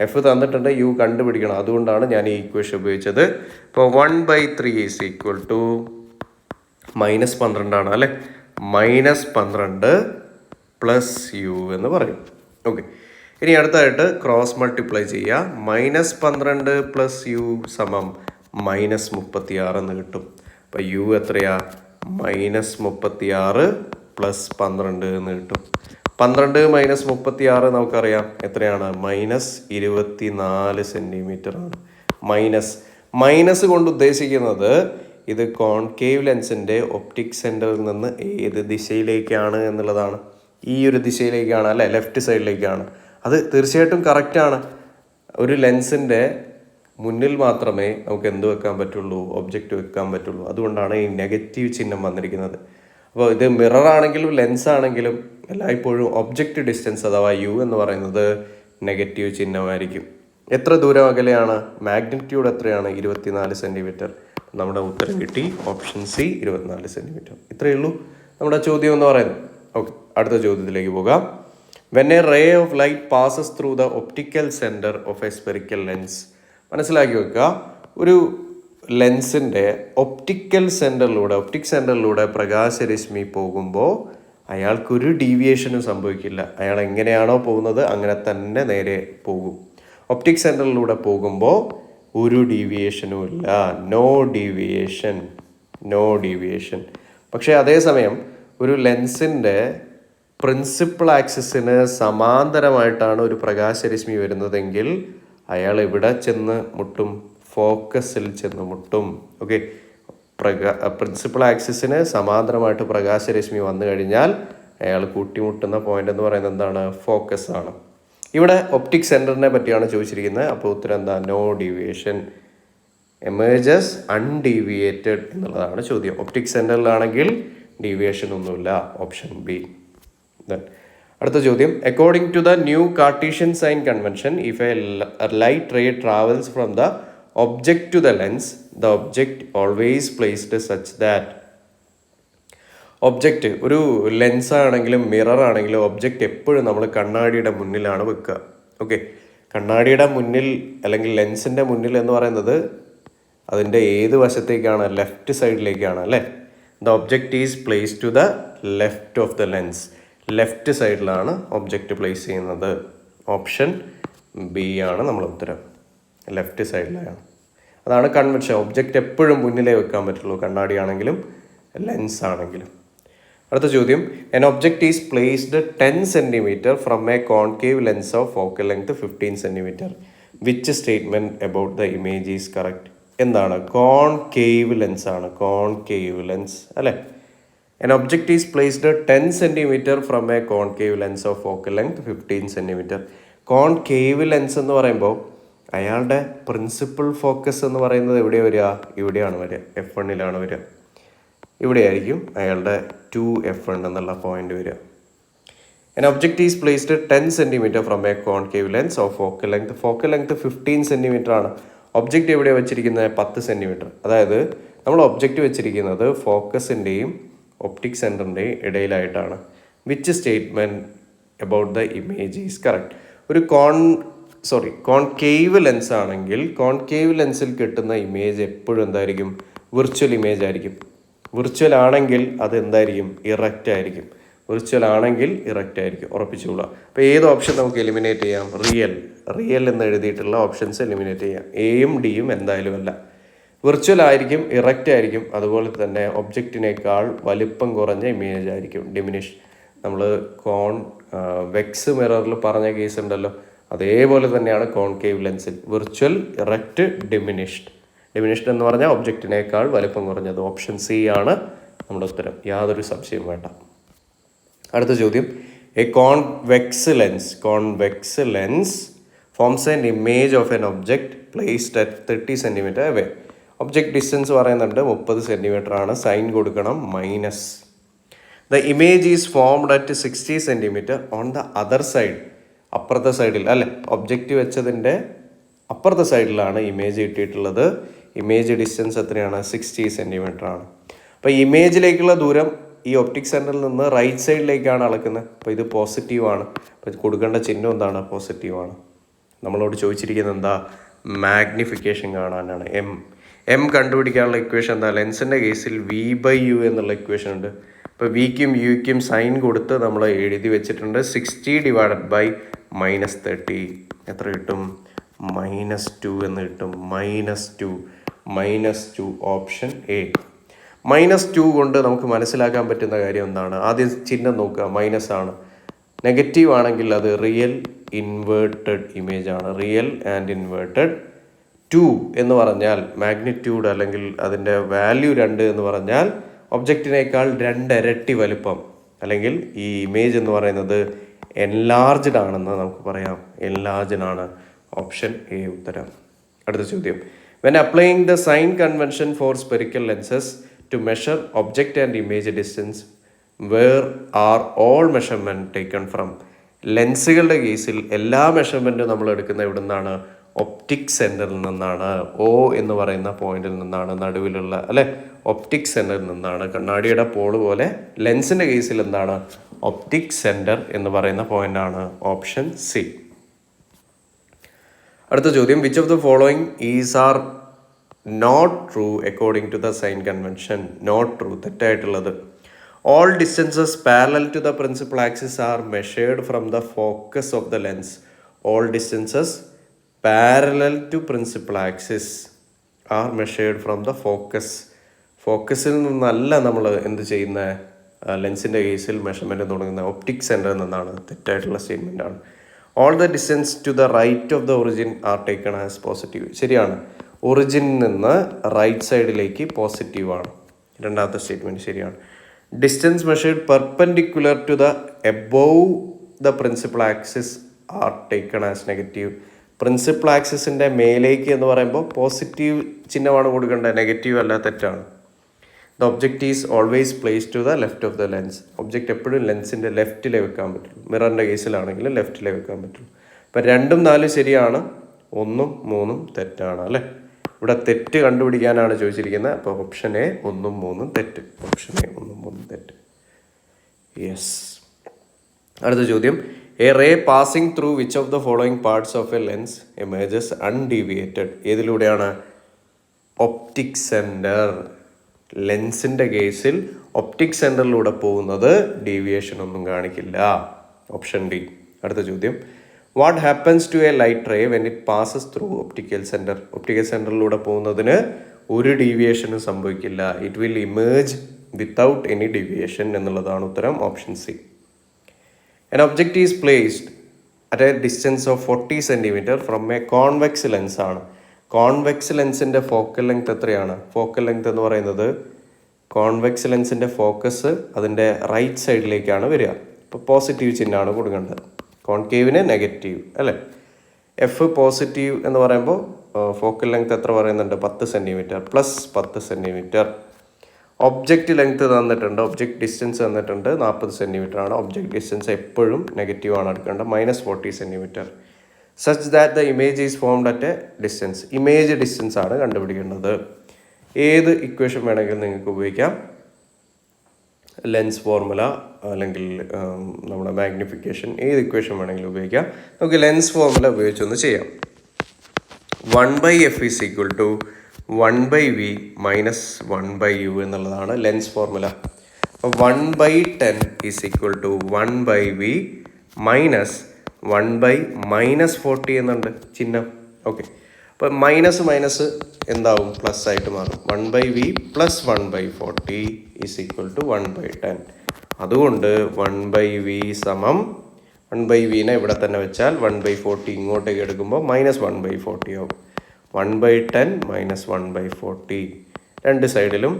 എഫ് തന്നിട്ടുണ്ട്, യു കണ്ടുപിടിക്കണം. അതുകൊണ്ടാണ് ഞാൻ ഈ ഇക്വേഷൻ ഉപയോഗിച്ചത്. ഇപ്പോൾ 1/3 ഈസ് ഈക്വൽ ടു -12 ആണ് അല്ലേ. -12 പ്ലസ് യു എന്ന് പറയും. ഓക്കെ, ഇനി അടുത്തായിട്ട് ക്രോസ് മൾട്ടിപ്ലൈ ചെയ്യുക. -12 പ്ലസ് യു സമം -36 എന്ന് കിട്ടും. അപ്പോൾ യു എത്രയാ? -36 പ്ലസ് 12 എന്ന് കിട്ടും. 12 - 36 നമുക്കറിയാം എത്രയാണ്? -24 സെൻറ്റിമീറ്റർ ആണ്. മൈനസ് കൊണ്ട് ഉദ്ദേശിക്കുന്നത് ഇത് കോൺകേവ് ലെൻസിൻ്റെ ഒപ്റ്റിക് സെൻറ്ററിൽ നിന്ന് ഏത് ദിശയിലേക്കാണ് എന്നുള്ളതാണ്. ഈ ഒരു ദിശയിലേക്കാണ് അല്ലേ, ലെഫ്റ്റ് സൈഡിലേക്കാണ്. അത് തീർച്ചയായിട്ടും കറക്റ്റാണ്. ഒരു ലെൻസിൻ്റെ മുന്നിൽ മാത്രമേ നമുക്ക് എന്ത് വെക്കാൻ പറ്റുള്ളൂ? ഒബ്ജക്റ്റ് വെക്കാൻ പറ്റുള്ളൂ. അതുകൊണ്ടാണ് ഈ നെഗറ്റീവ് ചിഹ്നം വന്നിരിക്കുന്നത്. അപ്പോൾ ഇത് മിറർ ആണെങ്കിലും ലെൻസ് ആണെങ്കിലും എല്ലായ്പ്പോഴും ഒബ്ജക്റ്റ് ഡിസ്റ്റൻസ് അഥവാ യു എന്ന് പറയുന്നത് നെഗറ്റീവ് ചിഹ്നമായിരിക്കും. എത്ര ദൂരം അകലെയാണ്? മാഗ്നിറ്റ്യൂഡ് എത്രയാണ്? 24 സെൻറ്റിമീറ്റർ. നമ്മുടെ ഉത്തരം കിട്ടി. Option C 24 centimetre. ഇത്രയേ ഉള്ളൂ നമ്മുടെ ചോദ്യം എന്ന് പറയുന്നത്. ഓക്കെ, അടുത്ത ചോദ്യത്തിലേക്ക് പോകാം. When a ray of light passes through the optical centre of a spherical lens. മനസ്സിലാക്കി വെക്കുക, ഒരു ലെൻസിൻ്റെ ഒപ്റ്റിക് സെൻറ്ററിലൂടെ പ്രകാശരശ്മി പോകുമ്പോൾ അയാൾക്കൊരു ഡീവിയേഷനും സംഭവിക്കില്ല. അയാൾ എങ്ങനെയാണോ പോകുന്നത് അങ്ങനെ തന്നെ നേരെ പോകും. ഒപ്റ്റിക് സെൻറ്ററിലൂടെ പോകുമ്പോൾ ഒരു ഡീവിയേഷനും ഇല്ല. No deviation. പക്ഷേ അതേസമയം ഒരു ലെൻസിൻ്റെ പ്രിൻസിപ്പൽ ആക്സിസിന് സമാന്തരമായിട്ടാണ് ഒരു പ്രകാശരശ്മി വരുന്നതെങ്കിൽ അയാൾ എവിടെ ചെന്ന് മുട്ടും? ഫോക്കസിൽ ചെന്ന് മുട്ടും. ഓക്കെ, പ്രിൻസിപ്പൽ ആക്സിസിന് സമാന്തരമായിട്ട് പ്രകാശരശ്മി വന്നു കഴിഞ്ഞാൽ അയാൾ കൂട്ടിമുട്ടുന്ന പോയിന്റ് എന്ന് പറയുന്നത് എന്താണ്? ഫോക്കസ് ആണ്. ഇവിടെ ഒപ്റ്റിക് സെൻറ്ററിനെ പറ്റിയാണ് ചോദിച്ചിരിക്കുന്നത്. അപ്പോൾ ഉത്തരം എന്താ? No deviation. എമേജസ് അൺഡീവിയേറ്റഡ് എന്നുള്ളതാണ് ചോദ്യം. ഒപ്റ്റിക് സെൻറ്ററിലാണെങ്കിൽ ഡീവിയേഷൻ ഒന്നുമില്ല. Option B. അടുത്ത ചോദ്യം. According to the new Cartesian sign convention, if a light ray travels from the object to the lens, the object always placed such that. Object ഒരു ലെൻസ് ആണെങ്കിലും മിറർ ആണെങ്കിലും ഒബ്ജക്റ്റ് എപ്പോഴും നമ്മൾ കണ്ണാടിയുടെ മുന്നിലാണ് വെക്കുക. ഓക്കെ, കണ്ണാടിയുടെ മുന്നിൽ അല്ലെങ്കിൽ ലെൻസിൻ്റെ മുന്നിൽ എന്ന് പറയുന്നത് അതിൻ്റെ ഏത് വശത്തേക്കാണ്? ലെഫ്റ്റ് സൈഡിലേക്കാണ് അല്ലേ. The object is place to the left of the lens. Left സൈഡിലാണ് ഒബ്ജക്റ്റ് പ്ലേസ് ചെയ്യുന്നത്. ഓപ്ഷൻ ബി ആണ് നമ്മൾ ഉത്തരം. ലെഫ്റ്റ് സൈഡിലാണ്. അതാണ് കൺവെൻഷൻ. ഒബ്ജക്റ്റ് എപ്പോഴും മുന്നിലേ വെക്കാൻ പറ്റുള്ളൂ, കണ്ണാടി ആണെങ്കിലും ലെൻസ് ആണെങ്കിലും. അടുത്ത ചോദ്യം. N object is placed 10 centimetre from A concave lens of focal length 15 centimetre. Which statement about the image is correct? എന്താണ്? കോൺകേവ് ലെൻസ് ആണ്. കോൺകേവ് ലെൻസ് അല്ലേ. An object is placed 10 cm from a concave lens of focal length 15 cm. Concave lens എന്ന് പറയുമ്പോൾ അയാളുടെ പ്രിൻസിപ്പൽ ഫോക്കസ് എന്ന് പറയുന്നത് എവിടെയാണ് വരിക? ഇവിടെയാണ് വരിക. F1 വരിക. ഇവിടെയായിരിക്കും അയാളുടെ 2F1 എന്നുള്ള പോയിന്റ് വരിക. An object is placed 10 cm from a concave lens of focal length. Focal length 15 cm ആണ്. ഒബ്ജക്റ്റ് എവിടെയാണ് വെച്ചിരിക്കുന്നത്? 10 cm. അതായത് നമ്മൾ ഒബ്ജക്റ്റ് വെച്ചിരിക്കുന്നത് ഫോക്കസിൻ്റെയും ഒപ്റ്റിക് സെൻറ്ററിൻ്റെയും ഇടയിലായിട്ടാണ്. Which statement about the image is correct? ഒരു കോൺകേവ് ലെൻസ് ആണെങ്കിൽ കോൺകേവ് ലെൻസിൽ കിട്ടുന്ന ഇമേജ് എപ്പോഴും എന്തായിരിക്കും? വിർച്വൽ ഇമേജ് ആയിരിക്കും. വിർച്വൽ ആണെങ്കിൽ അത് എന്തായിരിക്കും? ഇറക്റ്റ് ആയിരിക്കും. ഉറപ്പിച്ചുകൊള്ളുക. അപ്പോൾ ഏത് ഓപ്ഷൻ നമുക്ക് എലിമിനേറ്റ് ചെയ്യാം? റിയൽ എന്ന് എഴുതിയിട്ടുള്ള ഓപ്ഷൻസ് എലിമിനേറ്റ് ചെയ്യാം. എയും ഡിയും എന്തായാലും അല്ല. വിർച്വൽ ആയിരിക്കും, ഇറക്റ്റ് ആയിരിക്കും. അതുപോലെ തന്നെ ഒബ്ജക്റ്റിനേക്കാൾ വലിപ്പം കുറഞ്ഞ ഇമേജ് ആയിരിക്കും, ഡിമിനിഷ്. നമ്മൾ വെക്സ് മിററിൽ പറഞ്ഞ കേസ് ഉണ്ടല്ലോ, അതേപോലെ തന്നെയാണ് കോൺകേവ് ലെൻസിൽ. വിർച്വൽ, ഇറക്റ്റ്, ഡിമിനിഷ്ഡ് എന്ന് പറഞ്ഞാൽ ഒബ്ജക്റ്റിനേക്കാൾ വലിപ്പം കുറഞ്ഞത്. ഓപ്ഷൻ സി ആണ് നമ്മുടെ ഉത്തരം. യാതൊരു സംശയവും വേണ്ട. അടുത്ത ചോദ്യം. A convex lens forms an image of N object placed at 30 cm away. Object distance പറയുന്നുണ്ട് 30 സെൻറ്റിമീറ്റർ ആണ്, സൈൻ കൊടുക്കണം minus. The image is formed at 60 centimetre on the other side. അപ്പുറത്തെ സൈഡിൽ അല്ലേ, ഒബ്ജക്റ്റ് വെച്ചതിൻ്റെ അപ്പുറത്തെ സൈഡിലാണ് ഇമേജ് കിട്ടിയിട്ടുള്ളത്. ഇമേജ് ഡിസ്റ്റൻസ് എത്രയാണ്? 60 സെൻറ്റിമീറ്റർ ആണ്. അപ്പോൾ ഇമേജിലേക്കുള്ള ദൂരം ഈ ഒപ്റ്റിക് സെൻറ്ററിൽ നിന്ന് റൈറ്റ് സൈഡിലേക്കാണ് അളക്കുന്നത്. അപ്പോൾ ഇത് പോസിറ്റീവാണ്. അപ്പോൾ കൊടുക്കേണ്ട ചിഹ്നം എന്താണ്? പോസിറ്റീവാണ്. നമ്മളോട് ചോദിച്ചിരിക്കുന്നത് എന്താ? മാഗ്നിഫിക്കേഷൻ കാണാനാണ്. എം കണ്ടുപിടിക്കാനുള്ള ഇക്വേഷൻ എന്താ? ലെൻസിൻ്റെ കേസിൽ V/U എന്നുള്ള ഇക്വേഷൻ ഉണ്ട്. ഇപ്പോൾ വിക്കും യുക്കും സൈൻ കൊടുത്ത് നമ്മൾ എഴുതി വെച്ചിട്ടുണ്ട്. 60 ഡിവൈഡഡ് ബൈ -30 എത്ര കിട്ടും? -2 എന്ന് കിട്ടും. -2 ഓപ്ഷൻ എ. -2 കൊണ്ട് നമുക്ക് മനസ്സിലാക്കാൻ പറ്റുന്ന കാര്യം എന്താണ്? ആദ്യം ചിഹ്നം നോക്കുക, മൈനസ് ആണ്. നെഗറ്റീവ് ആണെങ്കിൽ അത് റിയൽ ഇൻവേർട്ടഡ് ഇമേജ് ആണ്. Real and inverted. 2 എന്ന് പറഞ്ഞാൽ മാഗ്നിറ്റ്യൂഡ് അല്ലെങ്കിൽ അതിൻ്റെ വാല്യൂ 2 എന്ന് പറഞ്ഞാൽ ഒബ്ജക്റ്റിനേക്കാൾ 2 ഇരട്ടി വലുപ്പം, അല്ലെങ്കിൽ ഈ ഇമേജ് എന്ന് പറയുന്നത് എൻലാർജ്ഡ് ആണെന്ന് നമുക്ക് പറയാം. എൻലാർജ്ഡ് ആണ്. ഓപ്ഷൻ എ ഉത്തരം. അടുത്ത ചോദ്യം. When applying the sign convention for spherical lenses to measure object and image distance where are all measurement taken from. ലെൻസുകളുടെ കേസിൽ എല്ലാ മെഷർമെൻറ്റും നമ്മൾ എടുക്കുന്ന ഇവിടെ നിന്നാണ്? ഒപ്റ്റിക് സെൻറ്ററിൽ നിന്നാണ്. O എന്ന് പറയുന്ന പോയിന്റിൽ നിന്നാണ്, നടുവിലുള്ള അല്ലെ, ഒപ്റ്റിക് സെൻറ്ററിൽ നിന്നാണ്. കണ്ണാടിയുടെ പോള് പോലെ ലെൻസിൻ്റെ കേസിൽ എന്താണ്? ഒപ്റ്റിക് സെൻറ്റർ എന്ന് പറയുന്ന പോയിന്റാണ്. Option C. അടുത്ത ചോദ്യം. Which of the following is are not true according to the sign convention? Not true, തെറ്റായിട്ടുള്ളത്. All distances parallel to the principal axis are measured from the focus of the lens. All distances parallel to principal axis are measured from the focus. ഫോക്കസിൽ നിന്നല്ല നമ്മൾ എന്ത് ചെയ്യുന്ന? ലെൻസിൻ്റെ കേസിൽ മെഷർമെൻറ്റ് തുടങ്ങുന്ന ഒപ്റ്റിക് സെൻറ്ററിൽ നിന്നാണ്. തെറ്റായിട്ടുള്ള സ്റ്റേറ്റ്മെൻ്റ് ആണ്. All the distance to the right of the origin are taken as positive. ശരിയാണ്. ഒറിജിനിൽ നിന്ന് റൈറ്റ് സൈഡിലേക്ക് പോസിറ്റീവാണ്. രണ്ടാമത്തെ സ്റ്റേറ്റ്മെൻറ്റ് ശരിയാണ്. Distance measured perpendicular to the above the principal axis are taken as negative. Principal ആക്സിസിൻ്റെ മേലേക്ക് എന്ന് പറയുമ്പോൾ പോസിറ്റീവ് ചിഹ്നമാണ് കൊടുക്കേണ്ടത്, നെഗറ്റീവ് അല്ല. തെറ്റാണ്. The object is always place to the left of the lens. Object എപ്പോഴും ലെൻസിൻ്റെ ലെഫ്റ്റിലേ വെക്കാൻ പറ്റുള്ളൂ. മിററിൻ്റെ കേസിലാണെങ്കിൽ ലെഫ്റ്റിലേ വെക്കാൻ പറ്റുള്ളൂ. അപ്പം 2ഉം 4ഉം ശരിയാണ്, 1ഉം 3ഉം തെറ്റാണ് അല്ലേ. ഇവിടെ തെറ്റ് കണ്ടുപിടിക്കാനാണ് ചോദിച്ചിരിക്കുന്നത്. അപ്പോൾ ഓപ്ഷൻ എ 1ഉം 3ഉം തെറ്റ്. ഓപ്ഷൻ എ 1ഉം 3ഉം തെറ്റ്. യെസ്. അടുത്ത ചോദ്യം. A ray passing through which of the following parts of a lens emerges undeviated. ഏതിലൂടെയാണ്? Optic centre. ലെൻസിൻ്റെ കേസിൽ ഒപ്റ്റിക് സെൻറ്ററിലൂടെ പോകുന്നത് ഡീവിയേഷൻ ഒന്നും കാണിക്കില്ല. Option D. അടുത്ത ചോദ്യം. What happens to a light ray when it passes through optical centre. Optical സെൻറ്ററിലൂടെ പോകുന്നതിന് ഒരു ഡീവിയേഷനും സംഭവിക്കില്ല. It will emerge without any deviation എന്നുള്ളതാണ് ഉത്തരം. Option C. An object is placed at a distance of 40 cm from a convex lens ആണ്. കോൺവെക്സ് ലെൻസിൻ്റെ ഫോക്കൽ ലെങ്ത് എത്രയാണ്? ഫോക്കൽ ലെങ്ത് എന്ന് പറയുന്നത് കോൺവെക്സ് ലെൻസിൻ്റെ ഫോക്കസ് അതിൻ്റെ റൈറ്റ് സൈഡിലേക്കാണ് വരിക. ഇപ്പോൾ പോസിറ്റീവ് ചിഹ്നമാണ് കൊടുക്കേണ്ടത്. കോൺകേവിന് നെഗറ്റീവ് അല്ലേ. എഫ് പോസിറ്റീവ് എന്ന് പറയുമ്പോൾ ഫോക്കൽ ലെങ്ത് എത്ര പറയുന്നുണ്ട്? 10 cm plus 10 cm. Object length തന്നിട്ടുണ്ട്, ഒബ്ജക്റ്റ് ഡിസ്റ്റൻസ് തന്നിട്ടുണ്ട് 40 cm ആണ്. ഒബ്ജക്റ്റ് ഡിസ്റ്റൻസ് എപ്പോഴും നെഗറ്റീവ് ആണ് എടുക്കേണ്ടത്, -40 cm. Such that the image is formed at a distance. Image distance ആണ് കണ്ടുപിടിക്കേണ്ടത്. ഏത് ഇക്വേഷൻ വേണമെങ്കിലും നിങ്ങൾക്ക് ഉപയോഗിക്കാം. ലെൻസ് ഫോർമുല അല്ലെങ്കിൽ നമ്മുടെ മാഗ്നിഫിക്കേഷൻ, ഏത് ഇക്വേഷൻ വേണമെങ്കിലും ഉപയോഗിക്കാം. നമുക്ക് ലെൻസ് ഫോർമുല ഉപയോഗിച്ചൊന്ന് ചെയ്യാം. 1/f is equal to 1/v minus 1/u എന്നുള്ളതാണ് ലെൻസ് ഫോർമുല. അപ്പോൾ 1/10 is equal to 1/v minus 1/-40 എന്നുണ്ട് ചിഹ്നം. ഓക്കെ. അപ്പോൾ മൈനസ് എന്താവും? പ്ലസ് ആയിട്ട് മാറും. 1/v plus 1/40 is equal to 1/10. അതുകൊണ്ട് 1/v സമം 1/vനെ ഇവിടെ തന്നെ വെച്ചാൽ 1/40 ഇങ്ങോട്ടേക്ക് എടുക്കുമ്പോൾ -1/40 ആവും. 1/10 മൈനസ് 1/40. രണ്ട് സൈഡിലും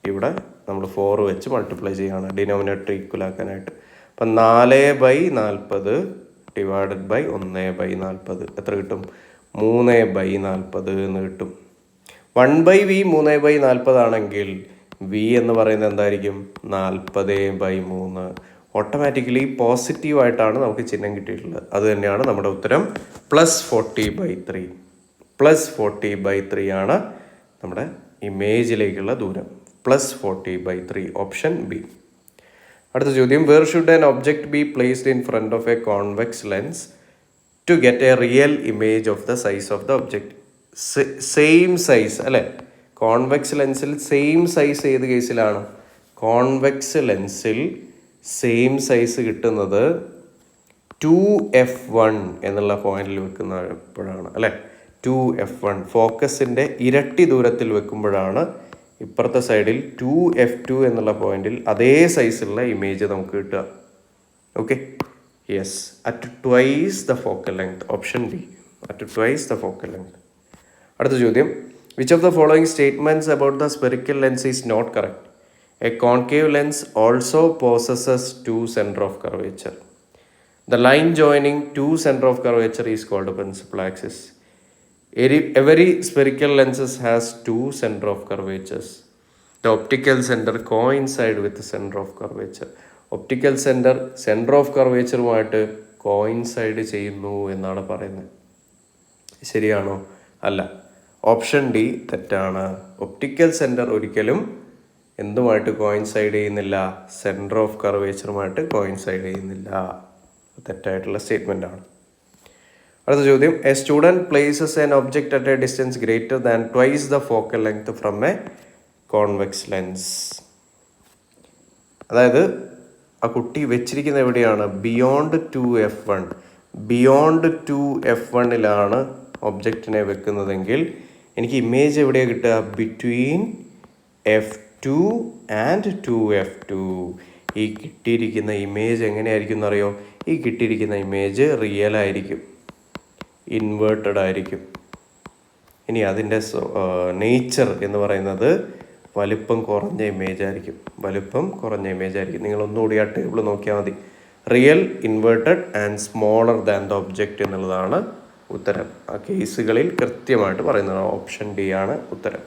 ഇവിടെ നമ്മൾ 4 വെച്ച് മൾട്ടിപ്ലൈ ചെയ്യുകയാണ് ഡിനോമിനേറ്റർ ഈക്വൽ ആക്കാനായിട്ട്. അപ്പം 4/40 ഡിവൈഡഡ് ബൈ 1/40 എത്ര കിട്ടും? 3/40 എന്ന് കിട്ടും. 1/v 3/40 ആണെങ്കിൽ v എന്ന് പറയുന്നത് എന്തായിരിക്കും? 40/3. ഓട്ടോമാറ്റിക്കലി പോസിറ്റീവായിട്ടാണ് നമുക്ക് ചിഹ്നം കിട്ടിയിട്ടുള്ളത്. അത് തന്നെയാണ് നമ്മുടെ ഉത്തരം. +40/3. +40/3 ആണ് നമ്മുടെ ഇമേജിലേക്കുള്ള ദൂരം. +40/3 ഓപ്ഷൻ ബി. അടുത്ത ചോദ്യം, where should an object be placed in front of a convex lens to get a real image of the size of the object? Same size അല്ലേ? കോൺവെക്സ് ലെൻസിൽ സെയിം സൈസ് ഏത് കേസിലാണ്? കോൺവെക്സ് ലെൻസിൽ സെയിം സൈസ് കിട്ടുന്നത് 2f1 എന്നുള്ള പോയിന്റിൽ വെക്കുന്നപ്പോഴാണ് അല്ലേ? 2f1 ഫോക്കസിൻ്റെ ഇരട്ടി ദൂരത്തിൽ വെക്കുമ്പോഴാണ് ഇപ്പുറത്തെ സൈഡിൽ 2f2 എന്നുള്ള പോയിന്റിൽ അതേ സൈസുള്ള ഇമേജ് നമുക്ക് കിട്ടുക. Okay, yes, at twice the focal length. Option B, at twice the focal length. അടുത്ത ചോദ്യം, which of the following statements about the spherical lens is not correct? A concave lens also possesses two center of curvature. The line joining two center of curvature is called a principal axis. Every spherical lenses has two center of curvatures. The optical center coincide with the center of curvature. Optical center of curvatureമായിട്ട് കോയിൻസൈഡ് ചെയ്യുന്നു എന്നാണ് പറയുന്നത്. ശരിയാണോ? അല്ല. ഓപ്ഷൻ ഡി തെറ്റാണ്. ഒപ്റ്റിക്കൽ സെൻറ്റർ ഒരിക്കലും എന്തുമായിട്ട് കോയിൻസൈഡ് ചെയ്യുന്നില്ല? സെൻറ്റർ ഓഫ് കർവേച്ചറുമായിട്ട് കോയിൻസൈഡ് ചെയ്യുന്നില്ല. തെറ്റായിട്ടുള്ള സ്റ്റേറ്റ്മെൻ്റ് ആണ്. അടുത്ത ചോദ്യം, a student places an object at a distance greater than twice the focal length from a convex lens. അതായത് ആ കുട്ടി വെച്ചിരിക്കുന്നത് എവിടെയാണ്? Beyond 2f1. ബിയോണ്ട് 2f1ലാണ് ഒബ്ജക്റ്റിനെ വെക്കുന്നതെങ്കിൽ എനിക്ക് ഇമേജ് എവിടെയാണ് കിട്ടുക? Between f2 and 2f2. ഈ കിട്ടിയിരിക്കുന്ന ഇമേജ് എങ്ങനെയായിരിക്കും എന്നറിയോ? ഈ കിട്ടിയിരിക്കുന്ന ഇമേജ് റിയൽ ആയിരിക്കും, ഇൻവേർട്ടഡ് ആയിരിക്കും. ഇനി അതിൻ്റെ നേച്ചർ എന്ന് പറയുന്നത് വലുപ്പം കുറഞ്ഞ ഇമേജ് ആയിരിക്കും. വലുപ്പം കുറഞ്ഞ ഇമേജ് ആയിരിക്കും. നിങ്ങളൊന്നുകൂടി ആ ടേബിൾ നോക്കിയാൽ മതി. Real, inverted and smaller than the object എന്നുള്ളതാണ് ഉത്തരം. ആ കേസുകളിൽ കൃത്യമായിട്ട് പറയുന്നത് ഓപ്ഷൻ ഡി ആണ് ഉത്തരം.